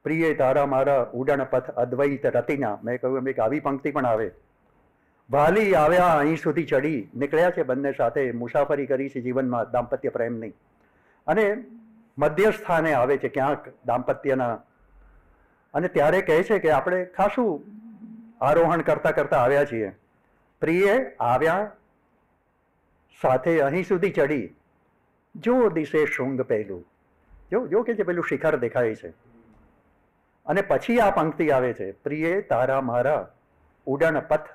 પ્રિય તારા મારા ઉડણ પથ અદ્વૈત રતિના. મેં કહ્યું એમ એક આવી પંક્તિ પણ આવે. વાલી આવ્યા અહીં સુધી ચડી, નીકળ્યા છે બંને સાથે, મુસાફરી કરી છે જીવનમાં દાંપત્ય પ્રેમની, અને મધ્ય સ્થાને આવે છે ક્યાંક દાંપત્યના. અને ત્યારે કહે છે કે આપણે ખાસું આરોહણ કરતા કરતા આવ્યા છીએ. પ્રિય આવ્યા સાથે અહીં સુધી ચડી, જો દિશે શૃંગ પહેલું. જો કે જે પેલું શિખર દેખાય છે. અને પછી આ પંક્તિ આવે છે, પ્રિય તારા મારા ઉડણ પથ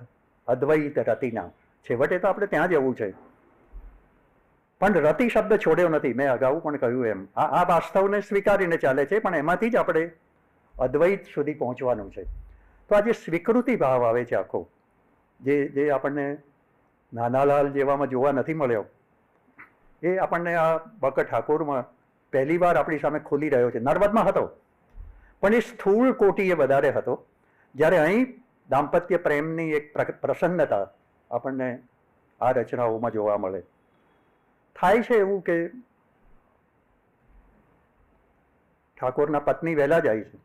અદ્વૈત રતિના. છેવટે તો આપણે ત્યાં જવું છે, પણ રતિ શબ્દ છોડ્યો નથી. મેં અગાઉ પણ કહ્યું એમ આ વાસ્તવને સ્વીકારીને ચાલે છે, પણ એમાંથી જ આપણે અદ્વૈત સુધી પહોંચવાનું છે. તો આ જે સ્વીકૃતિ ભાવ આવે છે આખો, જે આપણને નાનાલાલ જેવામાં જોવા નથી મળ્યો, એ આપણને આ બકા ઠાકોરમાં પહેલી વાર આપણી સામે ખુલી રહ્યો છે. નર્મદમાં હતો, પણ એ સ્થૂળ કોટીએ વધારે હતો. જ્યારે અહીં દાંપત્ય પ્રેમની એક પ્રસન્નતા આપણને આ રચનાઓમાં જોવા મળે. થાય છે એવું કે ઠાકોરના પત્ની વહેલા જાય છે.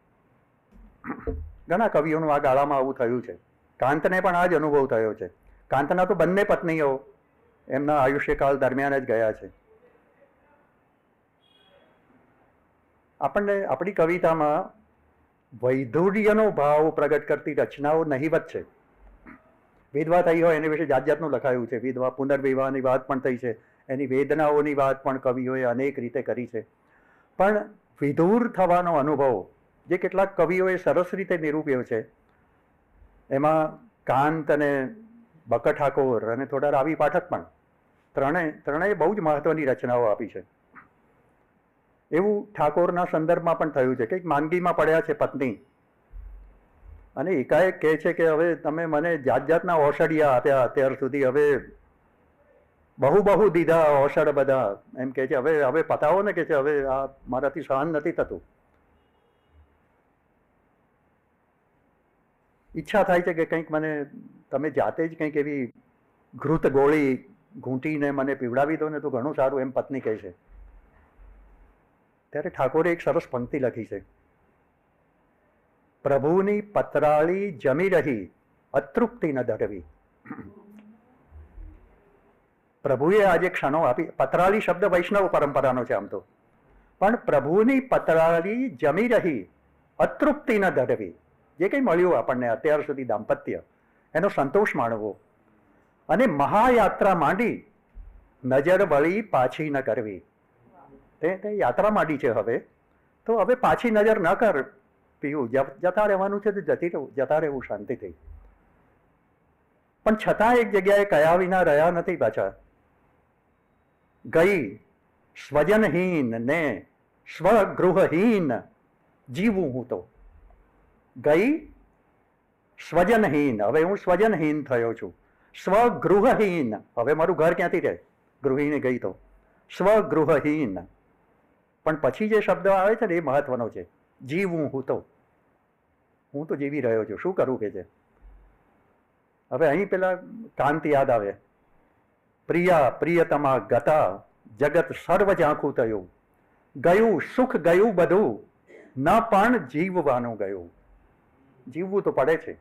ઘણા કવિઓનું આ ગાળામાં આવું થયું છે. કાંતને પણ આ જ અનુભવ થયો છે. કાંતના તો બંને પત્નીઓ એમના આયુષ્યકાળ દરમિયાન જ ગયા છે. આપણને આપણી કવિતામાં વૈધુર્યનો ભાવ પ્રગટ કરતી રચનાઓ નહીવત છે. વિધવા થઈ હોય એની વિશે જાત જાતનું લખાયું છે. વિધવા પુનર્વિવાહની વાત પણ થઈ છે. એની વેદનાઓની વાત પણ કવિઓએ અનેક રીતે કરી છે. પણ વિધુર થવાનો અનુભવ જે કેટલાક કવિઓએ સરસ રીતે નિરૂપ્યો છે, એમાં કાંત અને બકા ઠાકોર અને થોડા રાવી પાઠક પણ ત્રણેય બહુ જ મહત્વની રચનાઓ આપી છે. એવું ઠાકોરના સંદર્ભમાં પણ થયું છે કે માંદગીમાં પડ્યા છે પત્ની, અને એકાએક કહે છે કે હવે તમે મને જાત જાતના ઔષધિયા આપ્યા અત્યાર સુધી, હવે બહુ દીધા ઔષધ બધા, એમ કહે છે હવે પતાવો ને, કે છે હવે આ મારાથી સહન નથી થતું. ઈચ્છા થાય છે કે કંઈક મને તમે જાતે જ કંઈક એવી ઘૃત ગોળી ઘૂંટીને મને પીવડાવી દો ને તો ઘણું સારું, એમ પત્ની કહે છે. ત્યારે ઠાકોરે એક સરસ પંક્તિ લખી છે, પ્રભુની પતરાળી જમી રહી અતૃપ્તિ ન દઢવી. પ્રભુએ આજે ક્ષણો આપી. પતરાળી શબ્દ વૈષ્ણવ પરંપરાનો છે આમ તો, પણ પ્રભુની પતરાળી જમી રહી અતૃપ્તિ ન દઢવી. જે કંઈ મળ્યું આપણને અત્યાર સુધી દાંપત્ય, એનો સંતોષ માણવો, અને મહાયાત્રા માંડી નજર વળી પાછી ન કરવી. તે યાત્રા માંડી છે હવે, તો હવે પાછી નજર ન કર પીવું. જતા રહેવાનું છે તો જતા રહેવું શાંતિથી. પણ છતાં એક જગ્યાએ કયા વિના રહ્યા નથી પાછા. ગઈ સ્વજનહીન ને સ્વગૃહહીન જીવું હું તો. ગઈ સ્વજનહીન, હવે હું સ્વજનહીન થયો છું. સ્વગૃહહીન, હવે મારું ઘર ક્યાંથી રહે? ગૃહિણી ગઈ તો સ્વગૃહહીન, પણ પછી જે શબ્દ આવે છે ને એ મહત્વનો છે. જીવું હું તો જીવી રહ્યો છું, શું કરું કે છે. હવે અહીં પેલા કાંત યાદ આવે. પ્રિયા પ્રિયતમા ગતા, જગત સર્વ ઝાંખું થયું, ગયું સુખ ગયું બધું, ન પણ જીવવાનું ગયું. જીવવું તો પડે છે.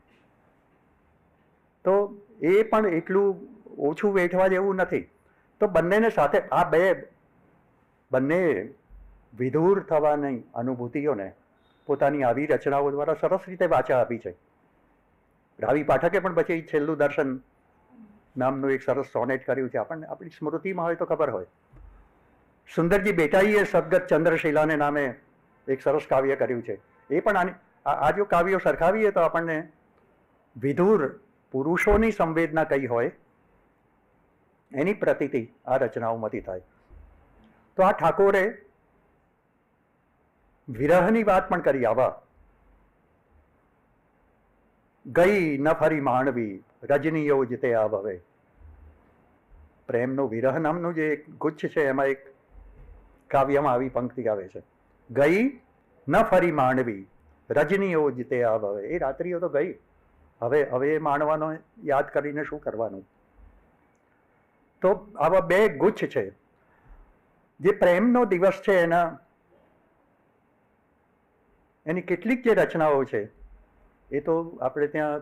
તો એ પણ એટલું ઓછું વેઠવા જેવું નથી. તો બંનેને સાથે આ બંને વિધુર થવાની અનુભૂતિઓને પોતાની આવી રચનાઓ દ્વારા સરસ રીતે વાચા આપી છે. રાવી પાઠકે પણ પછી છેલ્લું દર્શન નામનું એક સરસ સોનેટ કર્યું છે. આપણને આપણી સ્મૃતિમાં હોય તો ખબર હોય. સુંદરજી બેટાઈએ સદગત ચંદ્રશિલાને નામે એક સરસ કાવ્ય કર્યું છે. એ પણ આ જો કાવ્યો સરખાવીએ તો આપણને વિધુર પુરુષોની સંવેદના કઈ હોય એની પ્રતીતિ આ રચનાઓમાંથી થાય. તો આ ઠાકોરે વિરહની વાત પણ કરી. આવા ગઈ ન ફરી માણવી, રજનીઓ જ તે આ ભવે. પ્રેમનો વિરહ નામનું જે એક ગુચ્છ છે એમાં એક કાવ્યમાં આવી પંક્તિ આવે છે, ગઈ ન ફરી માણવી, રજનીઓ જ તે આ ભવે. એ રાત્રિઓ તો ગઈ, હવે એ માણવાનો યાદ કરીને શું કરવાનું. તો આવા બે ગુચ્છ છે. જે પ્રેમનો દિવસ છે એની કેટલીક જે રચનાઓ છે એ તો આપણે ત્યાં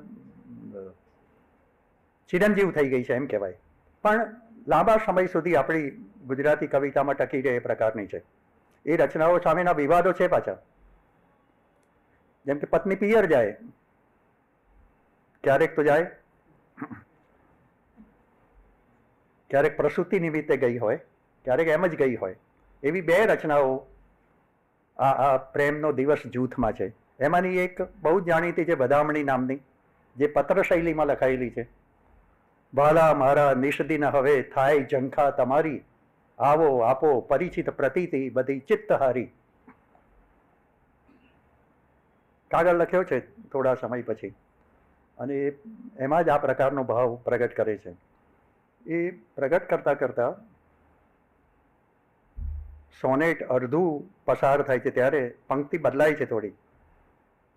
ચિરંજીવ થઈ ગઈ છે એમ કહેવાય, પણ લાંબા સમય સુધી આપણી ગુજરાતી કવિતામાં ટકી રહે એ પ્રકારની છે. એ રચનાઓ સામેના વિવાદો છે પાછા. જેમ કે પત્ની પિયર જાય, ક્યારેક તો જાય, ક્યારેક પ્રસૂતિ નિમિત્તે ગઈ હોય, ક્યારેક એમ જ ગઈ હોય. એવી બે રચનાઓ આ પ્રેમનો દિવસ જૂથમાં છે. એમાંની એક બહુ જ જાણીતી છે વધામણી નામની, જે પત્ર શૈલીમાં લખાયેલી છે. વાલા મારા નિષદિન હવે થાય ઝંખા તમારી, આવો આપો પરિચિત પ્રતીતિ બધી ચિત્તહારી. કાગળ લખ્યો છે થોડા સમય પછી, અને એમાં જ આ પ્રકારનો ભાવ પ્રગટ કરે છે. એ પ્રગટ કરતા કરતા સોનેટ અડધું પસાર થાય છે ત્યારે પંક્તિ બદલાય છે થોડી.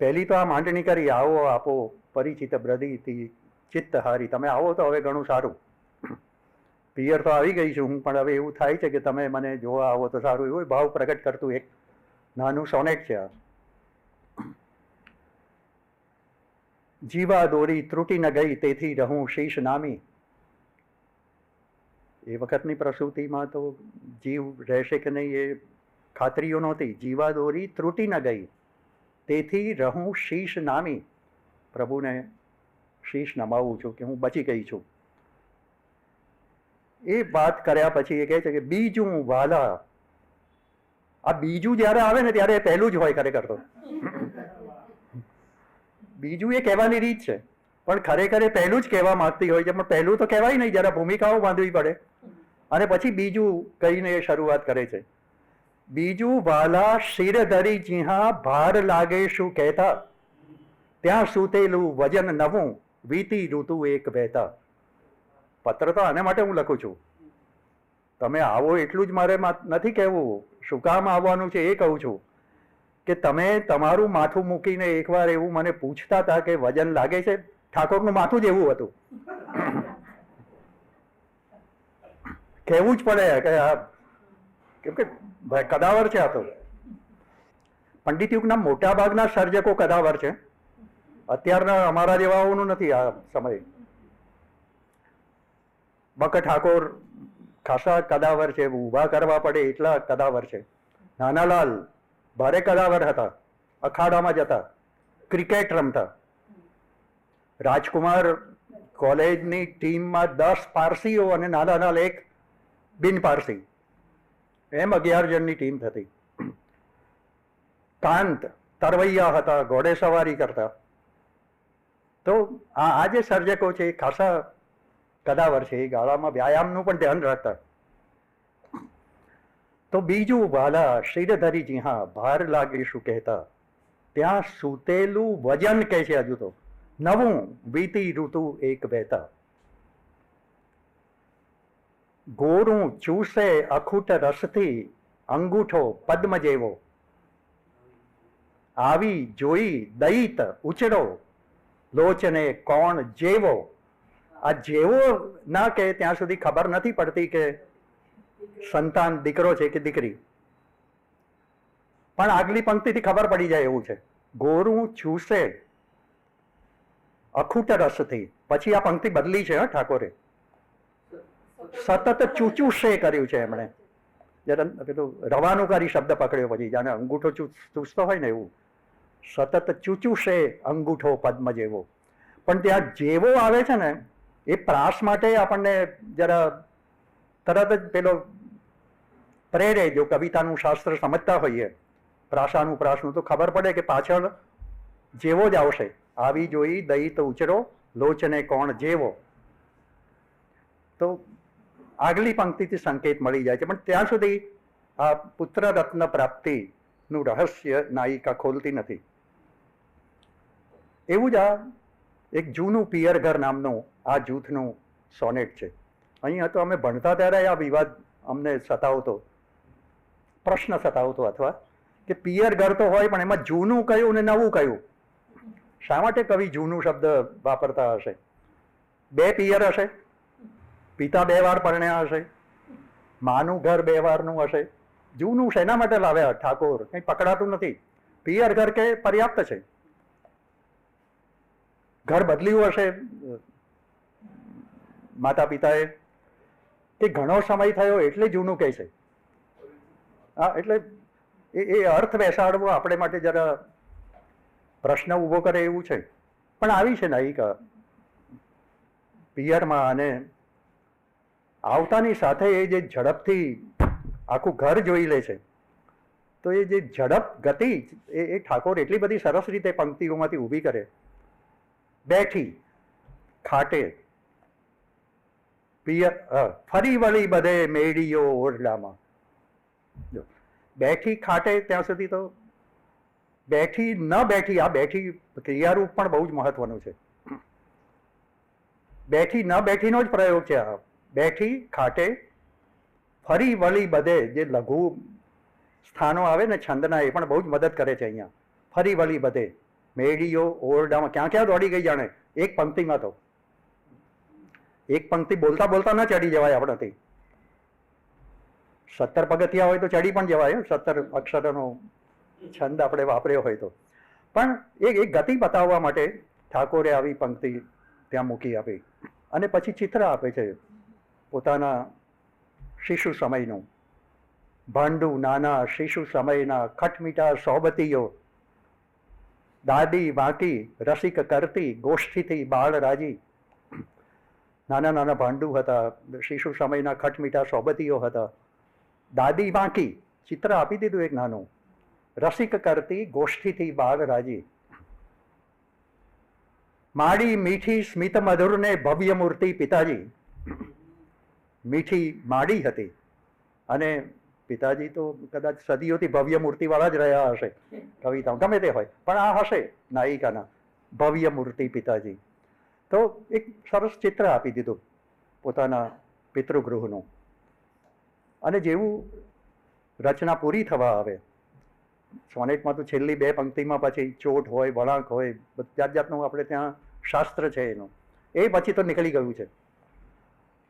પહેલી તો આ માંડણી કરી, આવો આપો પરિચિત બ્રદીથી ચિત્તહારી. તમે આવો તો હવે ઘણું સારું. પિયર તો આવી ગઈ છું હું, પણ હવે એવું થાય છે કે તમે મને જોવા આવો તો સારું. એવું ભાવ પ્રગટ કરતું એક નાનું સોનેટ છે આ. જીવા દોરી ત્રુટી ન ગઈ તેથી રહું શીશ નામી. એ વખતની પ્રસૂતિમાં તો જીવ રહેશે કે નહીં એ ખાતરીઓ નહોતી. જીવા દોરી ત્રુટી ન ગઈ તેથી રહું શીશ નામી. પ્રભુને શીશ નમાવું છું કે હું બચી ગઈ છું. એ વાત કર્યા પછી એ કહે છે કે બીજું વાલા. આ બીજું જ્યારે આવે ને ત્યારે પહેલું જ હોય ખરેખર તો. બીજું એ કહેવાની રીત છે, પણ ખરેખર એ પહેલું જ કહેવા માંગતી હોય છે, પણ પહેલું તો કહેવાય નહીં, જરા ભૂમિકાઓ બાંધવી પડે. અને પછી બીજું કહીને એ શરૂઆત કરે છે. બીજું વાલા શિર ધરી જીહા ભાર લાગે શું કહેતા, ત્યાં સૂતેલું વજન નવું વીતી ઋતુ એક વહેતા. પત્ર તો આને માટે હું લખું છું. તમે આવો એટલું જ મારે નથી કહેવું. શું કામ આવવાનું છે એ કહું છું કે તમે તમારું માથું મૂકીને એકવાર એવું મને પૂછતા હતા કે વજન લાગે છે. ઠાકોરનું માથું જ એવું હતું. કહેવું જ પડે કે કેમ કે કદાવર છે આ તો. પંડિત યુગના મોટા ભાગના સર્જકો કદાવર છે. અત્યારના અમારા જેવાઓનું નથી આ સમય. બક ઠાકોર ખાસા કદાવર છે, ઊભા કરવા પડે એટલા કદાવર છે. નાનાલાલ ભારે કદાવર હતા, અખાડામાં જતા, ક્રિકેટ રમતા. રાજકુમાર કોલેજની ટીમમાં 10 પારસીઓ અને નાનાલાલ એક બિન પારસી, એમ 11 જણની ટીમ થતી. કાંત તરવૈયા હતા, ઘોડે સવારી કરતા. તો આ જે સર્જકો છે એ ખાસા કદાવર છે. એ ગાળામાં વ્યાયામનું પણ ધ્યાન રાખતા. તો બીજું વાલા શિર ધરી જીહા ભાર લાગે શું કહેતા, ત્યાં સૂતેલું વજન કહે છે હજુ તો નવું, વીતી ઋતુ એક વહેતા. ગોરું ચૂસે અખૂટ રસથી અંગૂઠો પદ્મ જેવો, આવી જોઈ દૈત ઉચડો લોચને કોણ જેવો. આ જેવો ના કે ત્યાં સુધી ખબર નથી પડતી કે સંતાન દીકરો છે કે દીકરી, પણ આગલી પંક્તિથી ખબર પડી જાય એવું છે. ગોરું ચૂસે અખૂટ રસથી, પછી આ પંક્તિ બદલી છે ઠાકોરે, સતત ચૂચુશે કર્યું છે એમણે. જરા પેલું રવાનુકારી શબ્દ પકડ્યો પછી, જાણે અંગૂઠો ચૂસતો હોય ને એવું. સતત ચૂચુશે અંગૂઠો પદ્મ જેવો. પણ ત્યાં જેવો આવે છે ને એ પ્રાસ માટે આપણને જરા તરત જ પેલો પ્રેરે. જો કવિતાનું શાસ્ત્ર સમજતા હોઈએ પ્રાસાનું પ્રાસનું, તો ખબર પડે કે પાછળ જેવો જ આવશે. આવી જોઈ દૈત ઉચરો લોચને કોણ જેવો. તો આગલી પંક્તિથી સંકેત મળી જાય છે. પણ ત્યાં સુધી આ પુત્ર રત્ન પ્રાપ્તિનું રહસ્ય નાયિકા ખોલતી નથી. એવું જ આ એક જૂનું પિયર ઘર નામનું આ જૂથનું સોનેટ છે. અહીં તો અમે ભણતા ત્યારે આ વિવાદ અમને સતાવતો, પ્રશ્ન સતાવતો, અથવા કે પિયર ઘર તો હોય પણ એમાં જૂનું કયું ને નવું કયું. શા માટે કવિ જૂનું શબ્દ વાપરતા હશે? બે પિયર હશે, પિતા 2 વાર પરણ્યા હશે, માનું ઘર 2 વારનું હશે. જૂનું શેના માટે લાવ્યા ઠાકોર? કંઈ પકડાતું નથી. પિયર ઘર કે પર્યાપ્ત છે. ઘર બદલ્યું હશે માતા પિતાએ કે ઘણો સમય થયો એટલે જૂનું કહે છે. હા, એટલે એ અર્થ બેસાડવો આપણે માટે જરા પ્રશ્ન ઊભો કરે એવું છે. પણ આવી છે નાયિકા પિયરમાં, અને આવતાની સાથે એ જે ઝડપથી આખું ઘર જોઈ લે છે, તો એ જે ઝડપ ગતિ એ ઠાકોર એટલી બધી સરસ રીતે પંક્તિઓમાંથી ઊભી કરે. બેઠી ખાટે પિયર ફરી વળી બધે મેડીઓ ઓરડામાં. જો બેઠી ખાટે ત્યાં સુધી તો બેઠી ન બેઠી, આ બેઠી ક્રિયારૂપ પણ બહુ જ મહત્વનું છે. બેઠી ન બેઠીનો જ પ્રયોગ છે આ. બેઠી ખાટે ફરી વળી બધે, જે લઘુ સ્થાનો આવે ને છંદના, એ પણ બહુ જ મદદ કરે છે અહીંયા. ફરી વળી બધે મેડીઓ ઓરડામાં, ક્યાં ક્યાં દોડી ગઈ જાણે એક પંક્તિમાં. તો એક પંક્તિ બોલતા બોલતા ન ચડી જવાય આપણાથી. 17 પગથિયા હોય તો ચડી પણ જવાય, 17 અક્ષરોનો છંદ આપણે વાપર્યો હોય તો. પણ એક ગતિ બતાવવા માટે ઠાકોરે આવી પંક્તિ ત્યાં મૂકી આપી. અને પછી ચિત્ર આપે છે પોતાના શિશુ સમયનું. ભાંડું નાના શિશુ સમયના ખટમીઠા સોબતીઓ, દાદી વાંકી રસિક કરતી ગોષ્ઠીથી બાળ રાજી. નાના નાના ભાંડું હતા, શિશુ સમયના ખટમીઠા સોબતીઓ હતા. દાદી વાંકી ચિત્ર આપી દીધું એક નાનું. રસિક કરતી ગોષ્ઠીથી બાળ રાજી. માડી મીઠી સ્મિત મધુરને ભવ્ય મૂર્તિ પિતાજી. મીઠી માડી હતી અને પિતાજી તો કદાચ સદીઓથી ભવ્ય મૂર્તિવાળા જ રહ્યા હશે. કવિતા ગમે તે હોય, પણ આ હશે નાયિકાના ભવ્ય મૂર્તિ પિતાજી. તો એક સરસ ચિત્ર આપી દીધું પોતાના પિતૃગૃહનું. અને જેવું રચના પૂરી થવા આવે, સોનેટમાં તો છેલ્લી 2 પંક્તિમાં પછી ચોટ હોય, વળાંક હોય, જાત જાતનું આપણે ત્યાં શાસ્ત્ર છે એનું. એ પછી તો નીકળી ગયું છે.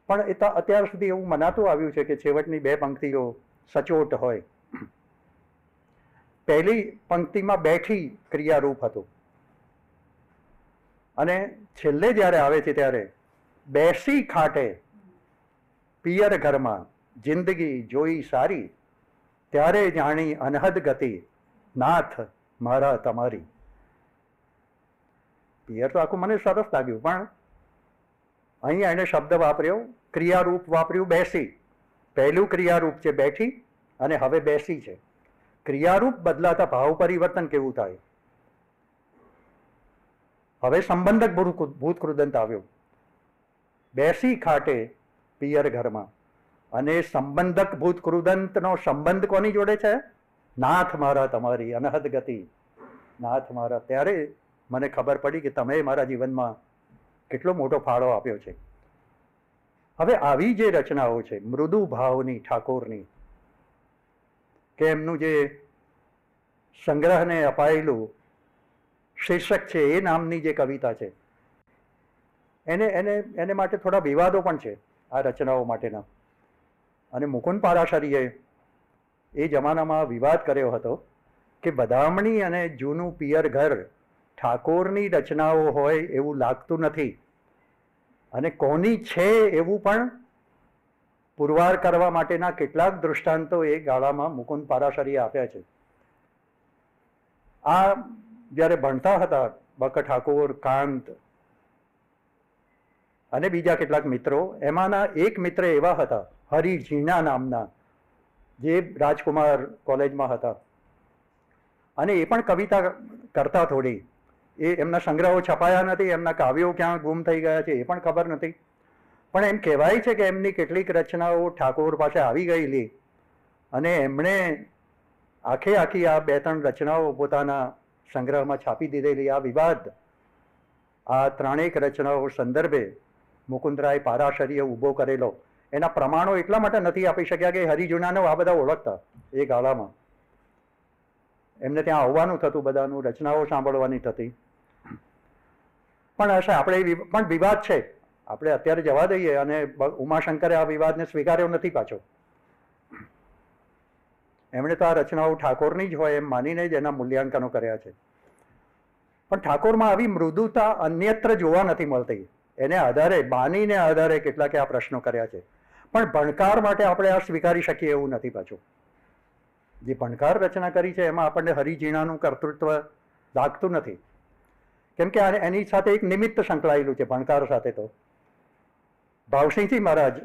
પણ એ તો અત્યાર સુધી એવું મનાતું આવ્યું છે કે છેવટની 2 પંક્તિઓ સચોટ હોય. પહેલી પંક્તિમાં બેઠી ક્રિયારૂપ હતું, અને છેલ્લે જ્યારે આવે છે ત્યારે બેસી ખાટે પિયર ઘરમાં જિંદગી જોઈ સારી, ત્યારે જાણી અનહદ ગતિ નાથ મારા તમારી. પિયર તો આખું મને સરસ લાગ્યું, પણ અહીંયા એને શબ્દ વાપર્યો, ક્રિયારૂપ વાપર્યું બેસી. પહેલું ક્રિયારૂપ છે બેઠી, અને હવે બેસી છે. ક્રિયારૂપ બદલાતા ભાવ પરિવર્તન કેવું થાય? હવે સંબંધક ભૂતકૃદંત આવ્યો. બેસી ખાટે પિયર ઘરમાં, અને સંબંધક ભૂતકૃદંતનો સંબંધ કોની જોડે છે? નાથ મારા તમારી, અનહદ ગતિ નાથ મારા. ત્યારે મને ખબર પડી કે તમે મારા જીવનમાં કેટલો મોટો ફાળો આપ્યો છે. હવે આવી જે રચનાઓ છે મૃદુ ભાવની ઠાકોરની, કે એમનું જે સંગ્રહને અપાયેલું શીર્ષક છે એ નામની જે કવિતા છે, એને એને એને માટે થોડા વિવાદો પણ છે આ રચનાઓ માટેના. અને મુકુંદ પારાશરીએ એ જમાનામાં વિવાદ કર્યો હતો કે બદામણી અને જૂનું પિયર ઘર ઠાકોરની રચનાઓ હોય એવું લાગતું નથી, અને કોની છે એવું પણ પુરવાર કરવા માટેના કેટલાક દૃષ્ટાંતો એ ગાળામાં મુકુંદ પારાશરીએ આપ્યા છે. આ જ્યારે ભણતા હતા બક ઠાકોર, કાંત અને બીજા કેટલાક મિત્રો, એમાંના એક મિત્ર એવા હતા હરિ ઝીણા નામના, જે રાજકુમાર કોલેજમાં હતા, અને એ પણ કવિતા કરતા થોડી. એ એમના સંગ્રહો છપાયા નથી, એમના કાવ્યો ક્યાં ગુમ થઈ ગયા છે એ પણ ખબર નથી, પણ એમ કહેવાય છે કે એમની કેટલીક રચનાઓ ઠાકોર પાસે આવી ગયેલી, અને એમણે આખી આ 2-3 રચનાઓ પોતાના સંગ્રહમાં છાપી દીધેલી. આ વિવાદ આ 3 રચનાઓ સંદર્ભે મુકુંદરાય પારાશરીએ ઊભો કરેલો. એના પ્રમાણો એટલા માટે નથી આપી શક્યા કે હરિજુનાનો આ બધા ઓળખતા એ ગાળામાં. એમને ત્યાં આવવાનું થતું, બધાનું રચનાઓ સાંભળવાની થતી. પણ હશે આપણે પણ વિવાદ છે, આપણે અત્યારે જવા દઈએ. અને ઉમાશંકરે આ વિવાદને સ્વીકાર્યો નથી પાછો. એમણે તો આ રચનાઓ ઠાકોરની જ હોય એમ માનીને જ એના મૂલ્યાંકનો કર્યા છે. પણ ઠાકોરમાં આવી મૃદુતા અન્યત્ર જોવા નથી મળતી. એને આધારે, બાનીને આધારે કેટલાકે આ પ્રશ્નો કર્યા છે, પણ ભણકાર માટે આપણે આ સ્વીકારી શકીએ એવું નથી પાછું. જે ભણકાર રચના કરી છે એમાં આપણને હરિઝીણાનું કર્તૃત્વ લાગતું નથી, કેમ કે એની સાથે એક નિમિત્ત સંકળાયેલું છે ભણકાર સાથે. તો ભાવસિંહજી મહારાજ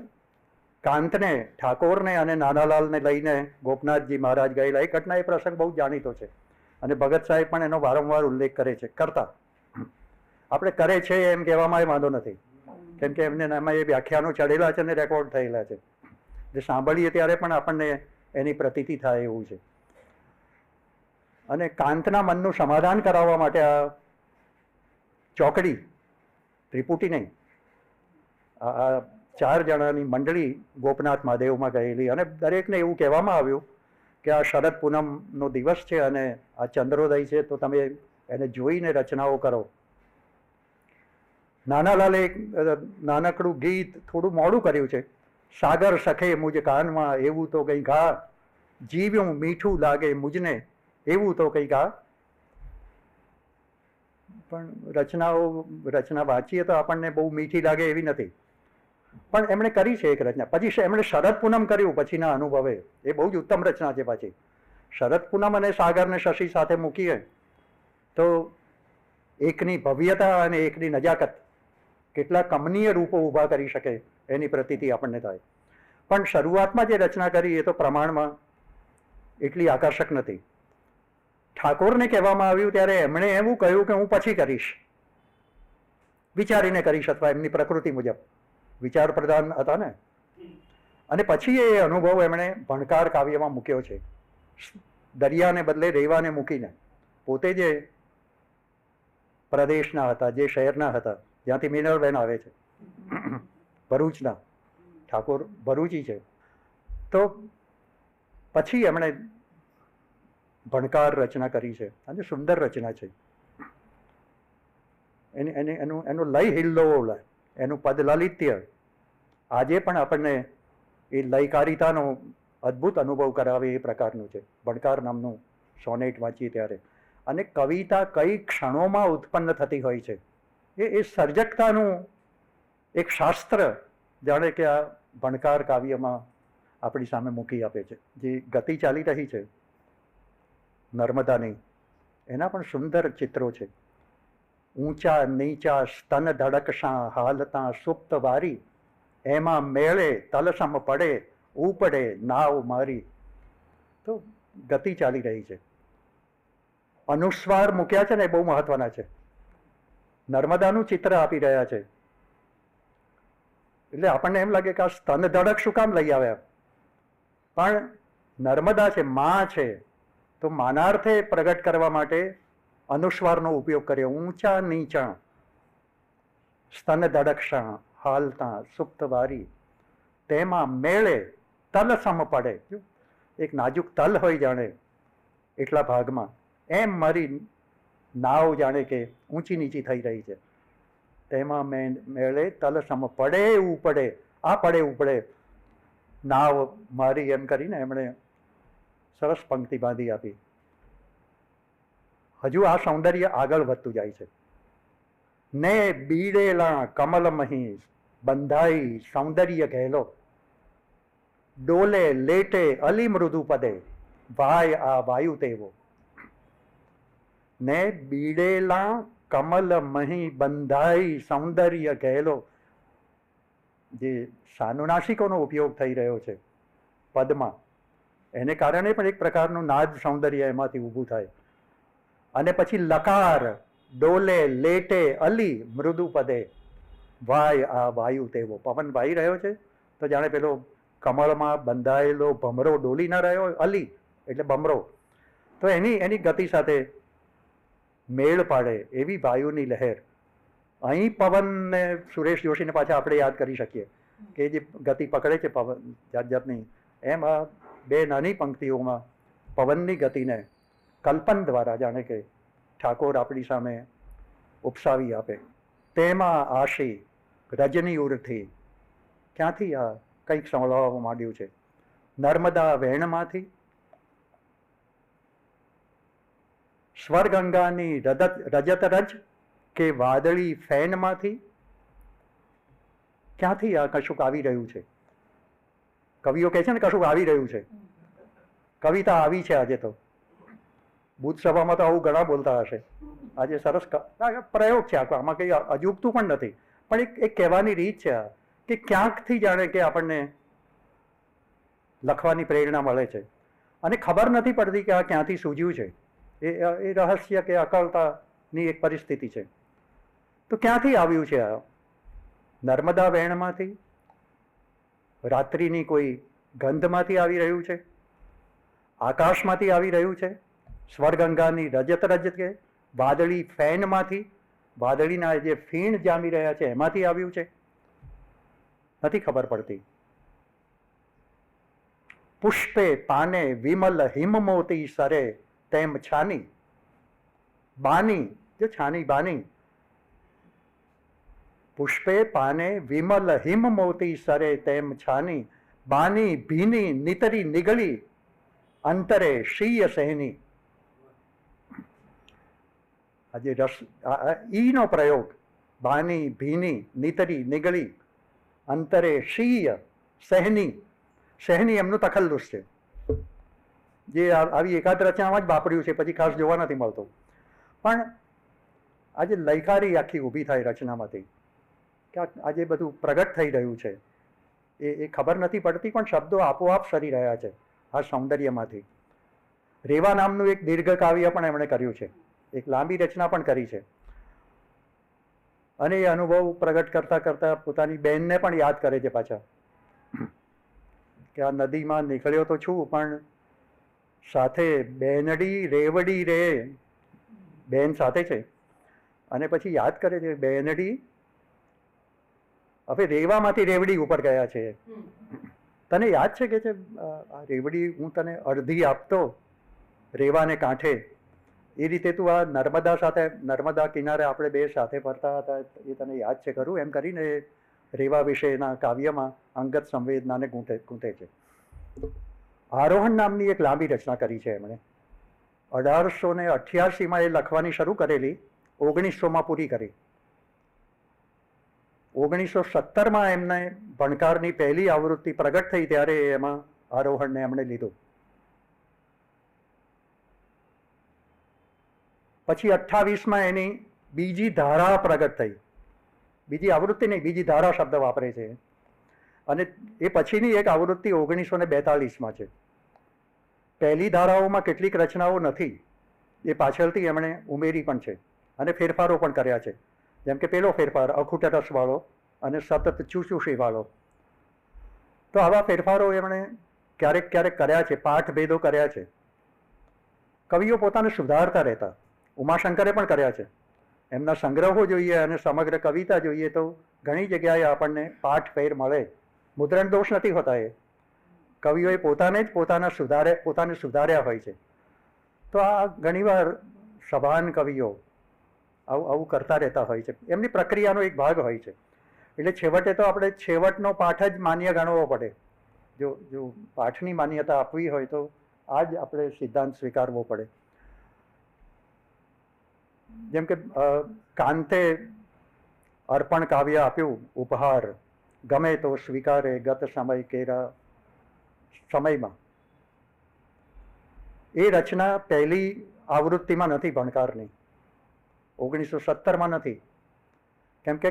કાંતને, ઠાકોરને અને નાનાલાલને લઈને ગોપનાથજી મહારાજ ગયેલા, એ ઘટના, એ પ્રસંગ બહુ જાણીતો છે, અને ભગત સાહેબ પણ એનો વારંવાર ઉલ્લેખ કરે છે. કરતા આપણે કરે છે એમ કહેવામાં એ વાંધો નથી, કેમ કે એમને એમાં એ વ્યાખ્યાનો ચડેલા છે અને રેકોર્ડ થયેલા છે. જે સાંભળીએ ત્યારે પણ આપણને એની પ્રતીતિ થાય એવું છે. અને કાંતના મનનું સમાધાન કરાવવા માટે આ ચોકડી, ત્રિપુટી નહીં, આ 4 જણાની મંડળી ગોપનાથ મહાદેવમાં ગયેલી, અને દરેકને એવું કહેવામાં આવ્યું કે આ શરદ પૂનમનો દિવસ છે અને આ ચંદ્રોદય છે, તો તમે એને જોઈને રચનાઓ કરો. નાનાલાલે એક નાનકડું ગીત થોડું મોડું કર્યું છે, સાગર સખે મુજ કાનમાં એવું તો કંઈ ગા, જીવ્યું મીઠું લાગે મુજને એવું તો કંઈ ગા. પણ રચના વાંચીએ તો આપણને બહુ મીઠી લાગે એવી નથી, પણ એમણે કરી છે એક રચના. પછી એમણે શરદ પૂનમ કર્યું પછીના અનુભવે, એ બહુ જ ઉત્તમ રચના છે. પાછી શરદ પૂનમ અને સાગરને શશી સાથે મૂકીએ તો એકની ભવ્યતા અને એકની નજાકત કેટલા કમનીય રૂપો ઊભા કરી શકે એની પ્રતીતિ આપણને થાય. પણ શરૂઆતમાં જે રચના કરી એ તો પ્રમાણમાં એટલી આકર્ષક નથી. ઠાકોરને કહેવામાં આવ્યું ત્યારે એમણે એવું કહ્યું કે હું પછી કરીશ, વિચારીને કરીશ, અથવા એમની પ્રકૃતિ મુજબ વિચાર પ્રધાન હતા ને. અને પછી એ અનુભવ એમણે ભણકાર કાવ્યમાં મૂક્યો છે. દરિયાને બદલે રેવાને મૂકીને, પોતે જે પ્રદેશના હતા, જે શહેરના હતા, જ્યાંથી મિનલબેન આવે છે, ભરૂચના, ઠાકોર ભરૂચી છે, તો પછી એમણે ભણકાર રચના કરી છે, અને સુંદર રચના છે. એનું લય હિલ્લોળ, એનું પદ લાલિત્ય આજે પણ આપણને એ લયકારિતાનો અદ્ભુત અનુભવ કરાવે એ પ્રકારનું છે ભણકાર નામનું સોનેટ વાંચીએ ત્યારે. અને કવિતા કઈ ક્ષણોમાં ઉત્પન્ન થતી હોય છે, એ સર્જકતાનું એક શાસ્ત્ર જાણે કે આ ભણકાર કાવ્યમાં આપણી સામે મૂકી આપે છે. જે ગતિ ચાલી રહી છે નર્મદાની, એના પણ સુંદર ચિત્રો છે. ઊંચા નીચા સ્તન ધડકશા હાલતા સુપ્ત વારી, એમાં મેળે તલસમ પડે ઉપડે નાવ મારી. તો ગતિ ચાલી રહી છે. અનુસ્વાર મૂક્યા છે ને એ બહુ મહત્વના છે. નર્મદાનું ચિત્ર આપી રહ્યા છે એટલે આપણને એમ લાગે કે આ સ્તન ધડક શું કામ લઈ આવ્યા, પણ નર્મદા છે, માં છે, તો માનાર્થે પ્રગટ કરવા માટે અનુસ્વારનો ઉપયોગ કર્યો. ઊંચા નીચા સ્તન ધડકશા હાલતા સુપ્ત વારી, તેમાં મેળે તલ સમ પડે. જો એક નાજુક તલ હોય જાણે એટલા ભાગમાં, એમ મારી નાવ જાણે કે ઊંચી નીચી થઈ રહી છે. તેમાં મેળે તલ સમ પડે ઉપડે, આ પડે ઉપડે નાવ મારી, એમ કરીને એમણે સરસ પંક્તિ બાંધી આપી. હજુ આ સૌંદર્ય આગળ વધતું જાય છે. ને બીડેલા કમલમહી બંધાઈ સૌંદર્ય ઘેલો, ડોલે લેટે અલી મૃદુ પદે વાય આ વાયુ તેવો. ને બીડેલા કમલમહી બંધાઈ સૌંદર્ય ઘેલો, જે સાનુનાસિકોનો ઉપયોગ થઈ રહ્યો છે પદમાં, એને કારણે પણ એક પ્રકારનું નાદ સૌંદર્ય એમાંથી ઊભું થાય. અને પછી લકાર, ડોલે લેટે અલી મૃદુ પદે વાય આ વાયુ તેવો. પવન વાઈ રહ્યો છે તો જાણે પેલો કમળમાં બંધાયેલો ભમરો ડોલી ન રહ્યો, અલી એટલે ભમરો, તો એની ગતિ સાથે મેળ પાડે એવી વાયુની લહેર. અહીં પવનને સુરેશ જોશીને પાછા આપણે યાદ કરી શકીએ કે જે ગતિ પકડે છે પવન જાત જાતની, એમ આ બે નાની પંક્તિઓમાં પવનની ગતિને કલ્પન દ્વારા જાણે કે ઠાકોર આપણી સામે ઉપસાવી આપે. તેમાં આશી રજની ઉરથી, ક્યાંથી આ કંઈક સંભળાવવા માંડ્યું છે? નર્મદા વેણમાંથી, સ્વરગંગાની રજત રજ કે વાદળી ફેનમાંથી, ક્યાંથી આ કશુંક આવી રહ્યું છે? કવિઓ કહે છે ને કશુંક આવી રહ્યું છે, કવિતા આવી છે આજે તો. બુદ્ધ સભામાં તો આવું ઘણા બોલતા હશે. આજે સરસ પ્રયોગ છે આખો, આમાં કંઈ અજુગતું પણ નથી, પણ એક કહેવાની રીત છે આ, કે ક્યાંકથી જાણે કે આપણને લખવાની પ્રેરણા મળે છે અને ખબર નથી પડતી કે આ ક્યાંથી સૂજ્યું છે. એ રહસ્ય કે અકળતાની એક પરિસ્થિતિ છે. તો ક્યાંથી આવ્યું છે આ? નર્મદા વેણમાંથી, રાત્રિની કોઈ ગંધમાંથી આવી રહ્યું છે, આકાશમાંથી આવી રહ્યું છે, સ્વરગંગાની રજત રજ કે વાદળી ફેનમાંથી, વાદળીના જે ફીણ જામી રહ્યા છે એમાંથી આવ્યું છે, નથી ખબર પડતી. પુષ્પે પાને વિમલ હિમમોતી સરે તેમ છાની બાની, જો છાની બાની, પુષ્પે પાને વિમલ હિમમોતી સરે તેમ છાની બાની ભીની નિતરી નિગળી અંતરે શીય સહેની. આજે ઈનો પ્રયોગ, બાની ભીની નિતરી નિગળી અંતરે શીય સહેની. સહેની એમનું તખલ્લુસ છે, જે આવી એકાદ રચનામાં જ વાપર્યું છે, પછી ખાસ જોવા નથી મળતું. પણ આજે લયકારી આખી ઊભી થાય રચનામાંથી, કે આજે બધું પ્રગટ થઈ રહ્યું છે એ ખબર નથી પડતી, પણ શબ્દો આપોઆપ સરી રહ્યા છે આ સૌંદર્યમાંથી. રેવા નામનું એક દીર્ઘ કાવ્ય પણ એમણે કર્યું છે, એક લાંબી રચના પણ કરી છે. અને એ અનુભવ પ્રગટ કરતા કરતા પોતાની બહેનને પણ યાદ કરે છે પાછા, કે આ નદીમાં નીકળ્યો તો છું પણ સાથે બેનડી રેવડી રે, બેન સાથે છે. અને પછી યાદ કરે છે બેનડી હવે રેવામાંથી રેવડી ઉપર ગયા છે. તને યાદ છે કે છે આ રેવડી હું તને અડધી આપતો રેવાને કાંઠે, એ રીતે તું આ નર્મદા સાથે, નર્મદા કિનારે આપણે બે સાથે ફરતા હતા, એ તને યાદ છે ખરું? એમ કરીને રેવા વિશેના કાવ્યમાં અંગત સંવેદનાને ગૂંથે છે. આરોહણ નામની એક લાંબી રચના કરી છે એમણે. 1888માં એ લખવાની શરૂ કરેલી, 1900માં પૂરી કરી. 1917માં એમને ભણકારની પહેલી આવૃત્તિ પ્રગટ થઈ ત્યારે એમાં આરોહણને એમણે લીધું. પછી 28માં એની બીજી ધારા પ્રગટ થઈ. બીજી આવૃત્તિ નહીં, બીજી ધારા શબ્દ વાપરે છે. અને એ પછીની એક આવૃત્તિ 1942માં છે. પહેલી ધારાઓમાં કેટલીક રચનાઓ નથી, એ પાછળથી એમણે ઉમેરી પણ છે અને ફેરફારો પણ કર્યા છે. જેમ કે પેલો ફેરફાર અખૂટ રસવાળો અને સતત ચૂચૂશીવાળો. તો આવા ફેરફારો એમણે ક્યારેક ક્યારેક કર્યા છે, પાઠભેદો કર્યા છે. કવિઓ પોતાને સુધારતા રહેતા. ઉમાશંકરે પણ કર્યા છે. એમના સંગ્રહો જોઈએ અને સમગ્ર કવિતા જોઈએ તો ઘણી જગ્યાએ આપણને પાઠ ફેર મળે મુદ્રણ દોષ નથી હોતા. એ કવિઓએ પોતાને જ પોતાને સુધાર્યા હોય છે. તો આ ઘણીવાર સભાન કવિઓ આવું કરતા રહેતા હોય છે. એમની પ્રક્રિયાનો એક ભાગ હોય છે. એટલે છેવટે તો આપણે છેવટનો પાઠ જ માન્ય ગણવો પડે. જો પાઠની માન્યતા આપવી હોય તો આ જ આપણે સિદ્ધાંત સ્વીકારવો પડે. જેમ કે કાંતે અર્પણ કાવ્ય આપ્યું, ઉપહાર, ગમે તો સ્વીકારે ગત સમય કેરા સમયમાં. એ રચના પહેલી આવૃત્તિમાં નથી ભણકારની, 1917માં નથી. કેમ કે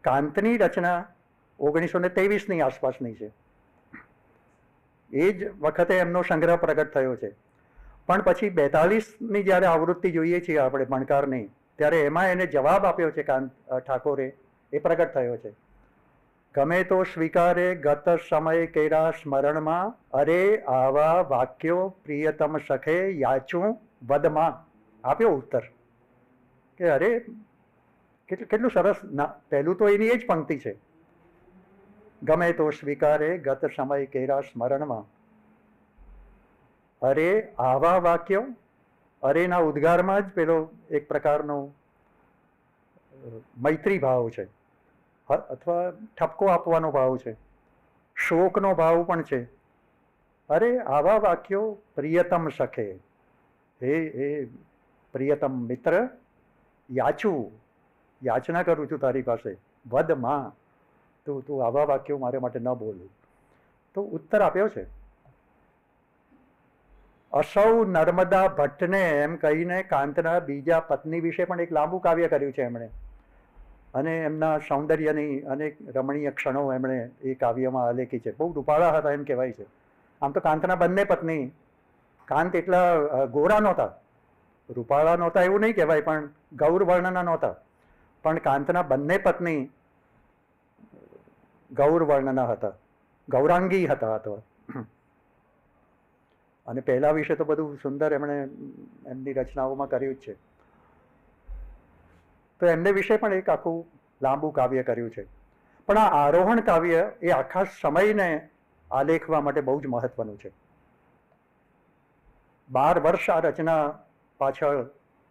કાંતની રચના 1923ની આસપાસની છે. એ જ વખતે એમનો સંગ્રહ પ્રગટ થયો છે. પણ પછી 42ની જ્યારે આવૃત્તિ જોઈએ છીએ આપણે ભણકારની, ત્યારે એમાં એને જવાબ આપ્યો છે ઠાકોરે, એ પ્રગટ થયો છે. ગમે તો સ્વીકારે ગત સમય કેરા સ્મરણમાં, અરે આવા વાક્યો પ્રિયતમ સખે યાચું વદમાં. આપ્યો ઉત્તર કે અરે કેટલું સરસ. પહેલું તો એની એ જ પંક્તિ છે, ગમે તો સ્વીકારે ગત સમય કેરા સ્મરણમાં, અરે આવા વાક્યો. અરેના ઉદ્ગારમાં જ પેલો એક પ્રકારનો મૈત્રી ભાવ છે, અથવા ઠપકો આપવાનો ભાવ છે, શોકનો ભાવ પણ છે. અરે આવા વાક્યો પ્રિયતમ સખે, હે પ્રિયતમ મિત્ર, યાચના કરું છું તારી પાસે, વદ માં, તું આવા વાક્યો મારે માટે ન બોલું. તો ઉત્તર આપ્યો છે. અસૌ નર્મદા ભટ્ટને એમ કહીને કાંતના બીજા પત્ની વિશે પણ એક લાંબુ કાવ્ય કર્યું છે એમણે, અને એમના સૌંદર્યની અનેક રમણીય ક્ષણો એમણે એ કાવ્યમાં આલેખી છે. બહુ રૂપાળા હતા એમ કહેવાય છે. આમ તો કાંતના બંને પત્ની, કાંત એટલા ગોરા નહોતા, રૂપાળા નહોતા એવું નહીં કહેવાય, પણ ગૌર વર્ણના નહોતા. પણ કાંતના બંને પત્ની ગૌર વર્ણના હતા, ગૌરાંગી હતા. અથવા અને પહેલા વિશે તો બધું સુંદર એમણે એમની રચનાઓમાં કર્યું જ છે. તો એમને વિશે પણ એક આખું લાંબુ કાવ્ય કર્યું છે. પણ આ આરોહણ કાવ્ય એ આખા સમયને આલેખવા માટે બહુ જ મહત્વનું છે. 12 વર્ષ આ રચના પાછળ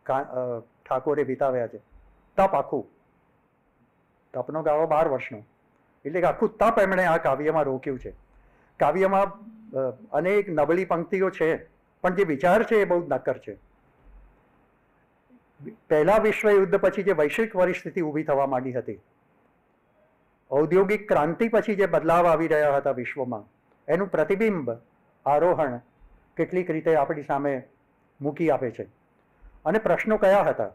ઠાકોરે વિતાવ્યા છે. તપ આખું, તપનો ગાળો 12 વર્ષનો, એટલે કે આખું તપ એમણે આ કાવ્યમાં રોક્યું છે. કાવ્યમાં અનેક નબળી પંક્તિઓ છે, પણ જે વિચાર છે એ બહુ નક્કર છે. પહેલા વિશ્વયુદ્ધ પછી જે વૈશ્વિક પરિસ્થિતિ ઊભી થવા માંડી હતી, ઔદ્યોગિક ક્રાંતિ પછી જે બદલાવ આવી રહ્યા હતા વિશ્વમાં, એનું પ્રતિબિંબ આરોહણ કેટલીક રીતે આપણી સામે મૂકી આપે છે. અને પ્રશ્નો કયા હતા?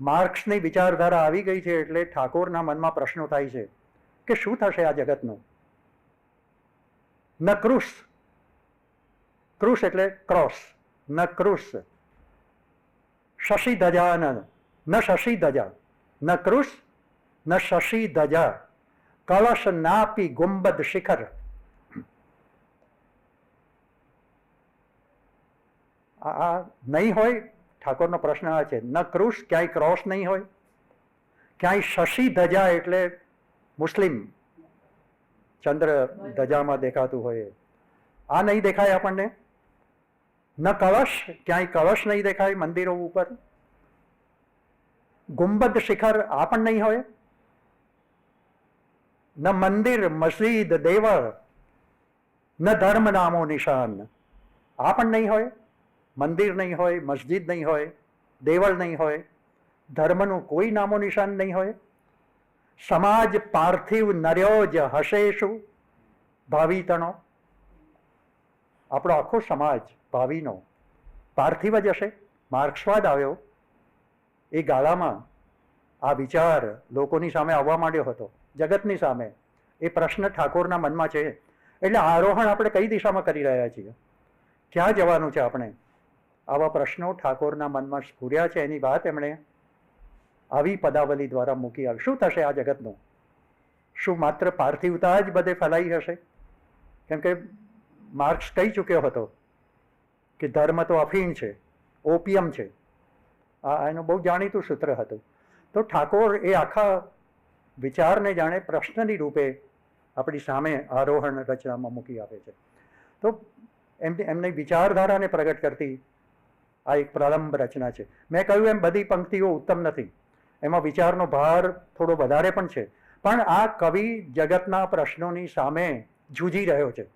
માર્ક્સની વિચારધારા આવી ગઈ છે એટલે ઠાકોરના મનમાં પ્રશ્નો થાય છે કે શું થશે આ જગતનું. ન કૃષ, કૃષ એટલે ક્રોસ, ન કૃષ, શશી ધજાનન, ન શશી ધજા, ન કૃષ ન શશી ધજા, કળશ નાપી ગુંબદ શિખર. આ નહીં હોય. ઠાકોરનો પ્રશ્ન આ છે, ન કૃષ, ક્યાંય ક્રોસ નહીં હોય, ક્યાંય શશી ધજા એટલે મુસ્લિમ ચંદ્ર ધજામાં દેખાતું હોય, આ નહીં દેખાય આપણને. ન કળશ, ક્યાંય કળશ નહીં દેખાય મંદિરો ઉપર. ગુંબદ શિખર, આ પણ નહીં હોય. ન મંદિર, મસ્જિદ, દેવળ, ન ધર્મ નામો નિશાન, આ પણ નહીં હોય. મંદિર નહીં હોય, મસ્જિદ નહીં હોય, દેવળ નહીં હોય, ધર્મનું કોઈ નામો નિશાન નહીં હોય. સમાજ પાર્થિવ નર્યો જ હશેશુ, ભાવિતણો. આપણો આખો સમાજ ભાવિનો પાર્થિવ જ હશે. માર્ક્સવાદ આવ્યો એ ગાળામાં આ વિચાર લોકોની સામે આવવા માંડ્યો હતો, જગતની સામે. એ પ્રશ્ન ઠાકોરના મનમાં છે. એટલે આરોહણ આપણે કઈ દિશામાં કરી રહ્યા છીએ, ક્યાં જવાનું છે આપણે, આવા પ્રશ્નો ઠાકોરના મનમાં સ્ફુર્યા છે. એની વાત એમણે આવી પદાવલી દ્વારા મૂકી આવી. શું થશે આ જગતનું? શું માત્ર પાર્થિવતા જ બધે ફેલાઈ હશે? કેમ કે માર્ક્સ કહી ચૂક્યો હતો કે ધર્મ તો અફીણ છે, ઓપિયમ છે. આ એનું બહુ જાણીતું સૂત્ર હતું. તો ઠાકોર એ આખા વિચારને જાણે પ્રશ્નની રૂપે આપણી સામે આરોહણ રચનામાં મૂકી આપે છે. તો એમની વિચારધારાને પ્રગટ કરતી આ એક પ્રારંભ રચના છે. મેં કહ્યું એમ બધી પંક્તિઓ ઉત્તમ નથી, એમાં વિચારનો ભાર થોડો વધારે પણ છે, પણ આ કવિ જગતના પ્રશ્નોની સામે જૂજી રહ્યો છે,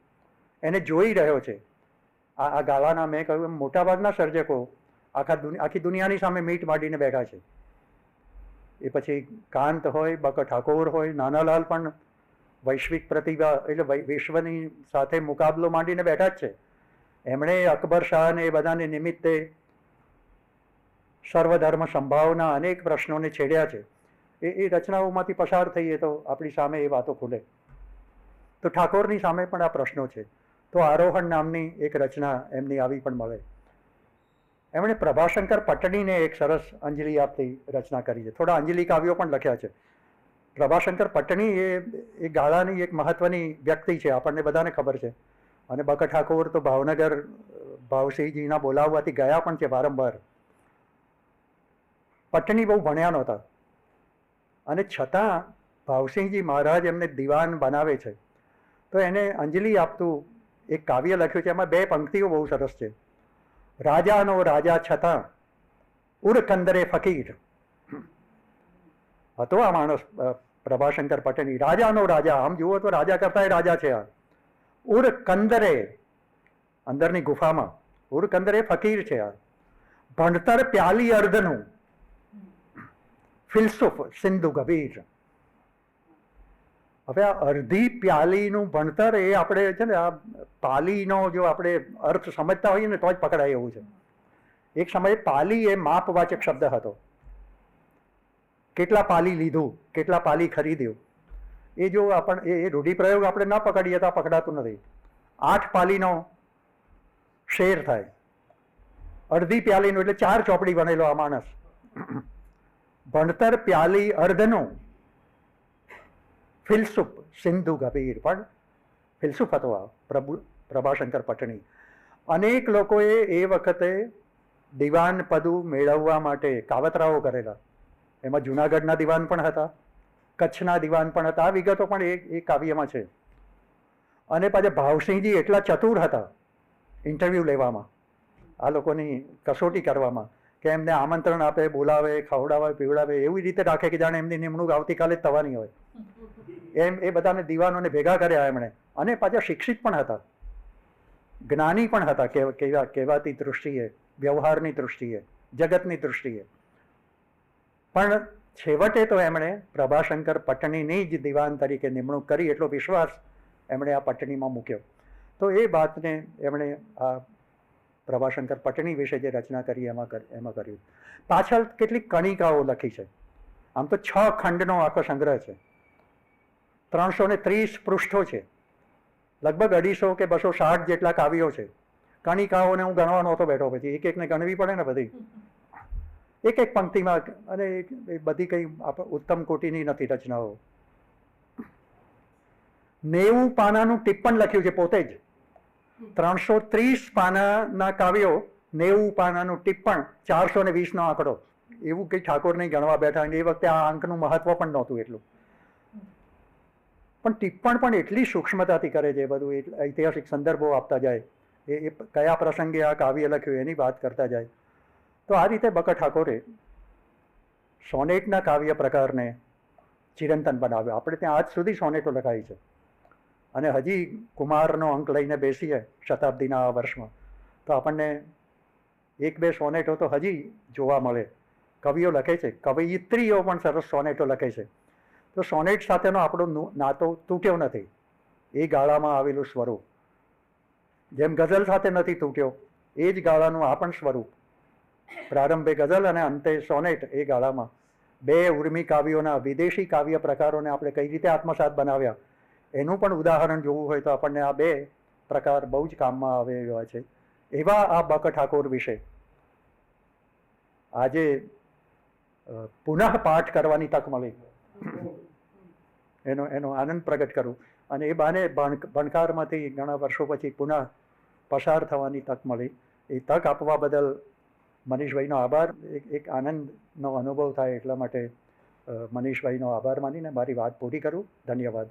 એને જોઈ રહ્યો છે. આ ગાળાના મેં કહ્યું એમ મોટાભાગના સર્જકો આખી દુનિયાની સામે મીટ માંડીને બેઠા છે. એ પછી કાંત હોય, બક ઠાકોર હોય, નાનાલાલ પણ વૈશ્વિક પ્રતિભા એટલે વિશ્વની સાથે મુકાબલો માંડીને બેઠા જ છે. એમણે અકબર શાહને એ બધાને નિમિત્તે સર્વધર્મ સંભાવના અનેક પ્રશ્નોને છેડ્યા છે. એ રચનાઓમાંથી પસાર થઈએ તો આપણી સામે એ વાતો ખુલે. તો ઠાકોરની સામે પણ આ પ્રશ્નો છે. તો આરોહણ નામની એક રચના એમની આવી પણ મળે. એમણે પ્રભાશંકર પટણીને એક સરસ અંજલિ આપતી રચના કરી છે. થોડા અંજલિ કાવ્યો પણ લખ્યા છે. પ્રભાશંકર પટણી એ ગાળાની એક મહત્વની વ્યક્તિ છે, આપણને બધાને ખબર છે. અને બક ઠાકોર તો ભાવનગર ભાવસિંહજીના બોલાવવાથી ગયા પણ છે વારંવાર. પટણી બહુ ભણ્યા નહોતા અને છતાં ભાવસિંહજી મહારાજ એમને દિવાન બનાવે છે. તો એને અંજલિ આપતું એક કાવ્ય લખ્યું છે. એમાં 2 પંક્તિઓ બહુ સરસ છે. રાજાનો રાજા છતાં ઉરકંદરે ફકીર હતો આ માણસ પ્રભાશંકર પટણી. રાજાનો રાજા, આમ જુઓ તો રાજા કરતા રાજા છે. આ ઉરકંદરે અંદરની ગુફામાં ઉરકંદરે ફકીર છે. આ ભણતર પ્યાલી અર્ધનું ફિલસુફ સિંધુ ગભીર. હવે આ અડધી પ્યાલીનું ભણતર એ આપણે છે ને આ પાલીનો જો આપણે અર્થ સમજતા હોઈએ ને તો જ પકડાય એવું છે. એક સમયે પાલી એ માપવાચક શબ્દ હતો. કેટલા પાલી લીધું, કેટલા પાલી ખરીદ્યું, એ જો એ રૂઢિપ્રયોગ આપણે ન પકડીએ તો પકડાતું નથી. 8 પાલીનો શેર થાય, અડધી પ્યાલીનું એટલે 4 ચોપડી બનેલો આ માણસ. ભણતર પ્યાલી અર્ધનું ફિલસુફ સિંધુ ગભીર, પણ ફિલસુફ હતો આ પ્રભાશંકર પટણી. અનેક લોકોએ એ વખતે દિવાન પદું મેળવવા માટે કાવતરાઓ કરેલા. એમાં જુનાગઢના દિવાન પણ હતા, કચ્છના દિવાન પણ હતા. આ વિગતો પણ એ કાવ્યમાં છે. અને પાછા ભાવસિંહજી એટલા ચતુર હતા ઇન્ટરવ્યૂ લેવામાં, આ લોકોની કસોટી કરવામાં, કે એમને આમંત્રણ આપે, બોલાવે, ખવડાવે, પીવડાવે, એવી રીતે રાખે કે જાણે એમની નિમણૂક આવતીકાલે જ થવાની હોય. એમ એ બધાને દિવાનોને ભેગા કર્યા એમણે. અને પાછા શિક્ષિત પણ હતા, જ્ઞાની પણ હતા, કહેવાતી દૃષ્ટિએ, વ્યવહારની દૃષ્ટિએ, જગતની દૃષ્ટિએ. પણ છેવટે તો એમણે પ્રભાશંકર પટણીની જ દિવાન તરીકે નિમણૂક કરી, એટલો વિશ્વાસ એમણે આ પટણીમાં મૂક્યો. તો એ વાતને એમણે આ પ્રભાશંકર પટણી વિશે જે રચના કરી એમાં કર્યું. પાછળ કેટલીક કણિકાઓ લખી છે. આમ તો 6 ખંડનો આખો સંગ્રહ છે, 330 પૃષ્ઠો છે, લગભગ 250 કે 260 જેટલા કાવ્યો છે. કણિકાઓને હું ગણવા નહોતો બેઠો, પછી એક એકને ગણવી પડે ને બધી, એક એક પંક્તિમાં. અને એ બધી કંઈ ઉત્તમ કોટીની નથી રચનાઓ. 90 પાનાનું ટિપ્પણ લખ્યું છે પોતે જ. 330 પાનાના કાવ્યો, 90 પાનાનું ટિપ્પણ, 420નો આંકડો. એવું કંઈ ઠાકોર નહીં ગણવા બેઠા. એ વખતે આ અંકનું મહત્વ પણ નહોતું એટલું. પણ ટિપ્પણ પણ એટલી સૂક્ષ્મતાથી કરે છે, બધું ઐતિહાસિક સંદર્ભો આપતા જાય, એ કયા પ્રસંગે આ કાવ્ય લખ્યું એની વાત કરતા જાય. તો આ રીતે બક ઠાકોરે સોનેટના કાવ્ય પ્રકારને ચિરંતન બનાવ્યો. આપણે ત્યાં આજ સુધી સોનેટો લખાય છે. અને હજી કુમારનો અંક લઈને બેસીએ શતાબ્દીના આ વર્ષમાં તો આપણને 1-2 સોનેટો તો હજી જોવા મળે. કવિઓ લખે છે, કવયિત્રીઓ પણ સરસ સોનેટો લખે છે. તો સોનેટ સાથેનો આપણો નાતો તૂટ્યો નથી. એ ગાળામાં આવેલું સ્વરૂપ જેમ ગઝલ સાથે નથી તૂટ્યો, એ જ ગાળાનું આ પણ સ્વરૂપ. પ્રારંભે ગઝલ અને અંતે સોનેટ. એ ગાળામાં 2 ઉર્મી કાવ્યોના વિદેશી કાવ્ય પ્રકારોને આપણે કઈ રીતે આત્મસાત બનાવ્યા એનું પણ ઉદાહરણ જોવું હોય તો આપણને આ 2 પ્રકાર બહુ જ કામમાં આવે એવા છે. એવા આ બક ઠાકોર વિશે આજે પુનઃ પાઠ કરવાની તક મળી, એનો આનંદ પ્રગટ કરું. અને એ બાને ભણકારમાંથી ઘણા વર્ષો પછી પુનઃ પસાર થવાની તક મળી. એ તક આપવા બદલ મનીષભાઈનો આભાર. એક આનંદનો અનુભવ થાય એટલા માટે મનીષભાઈનો આભાર માનીને મારી વાત પૂરી કરું. ધન્યવાદ.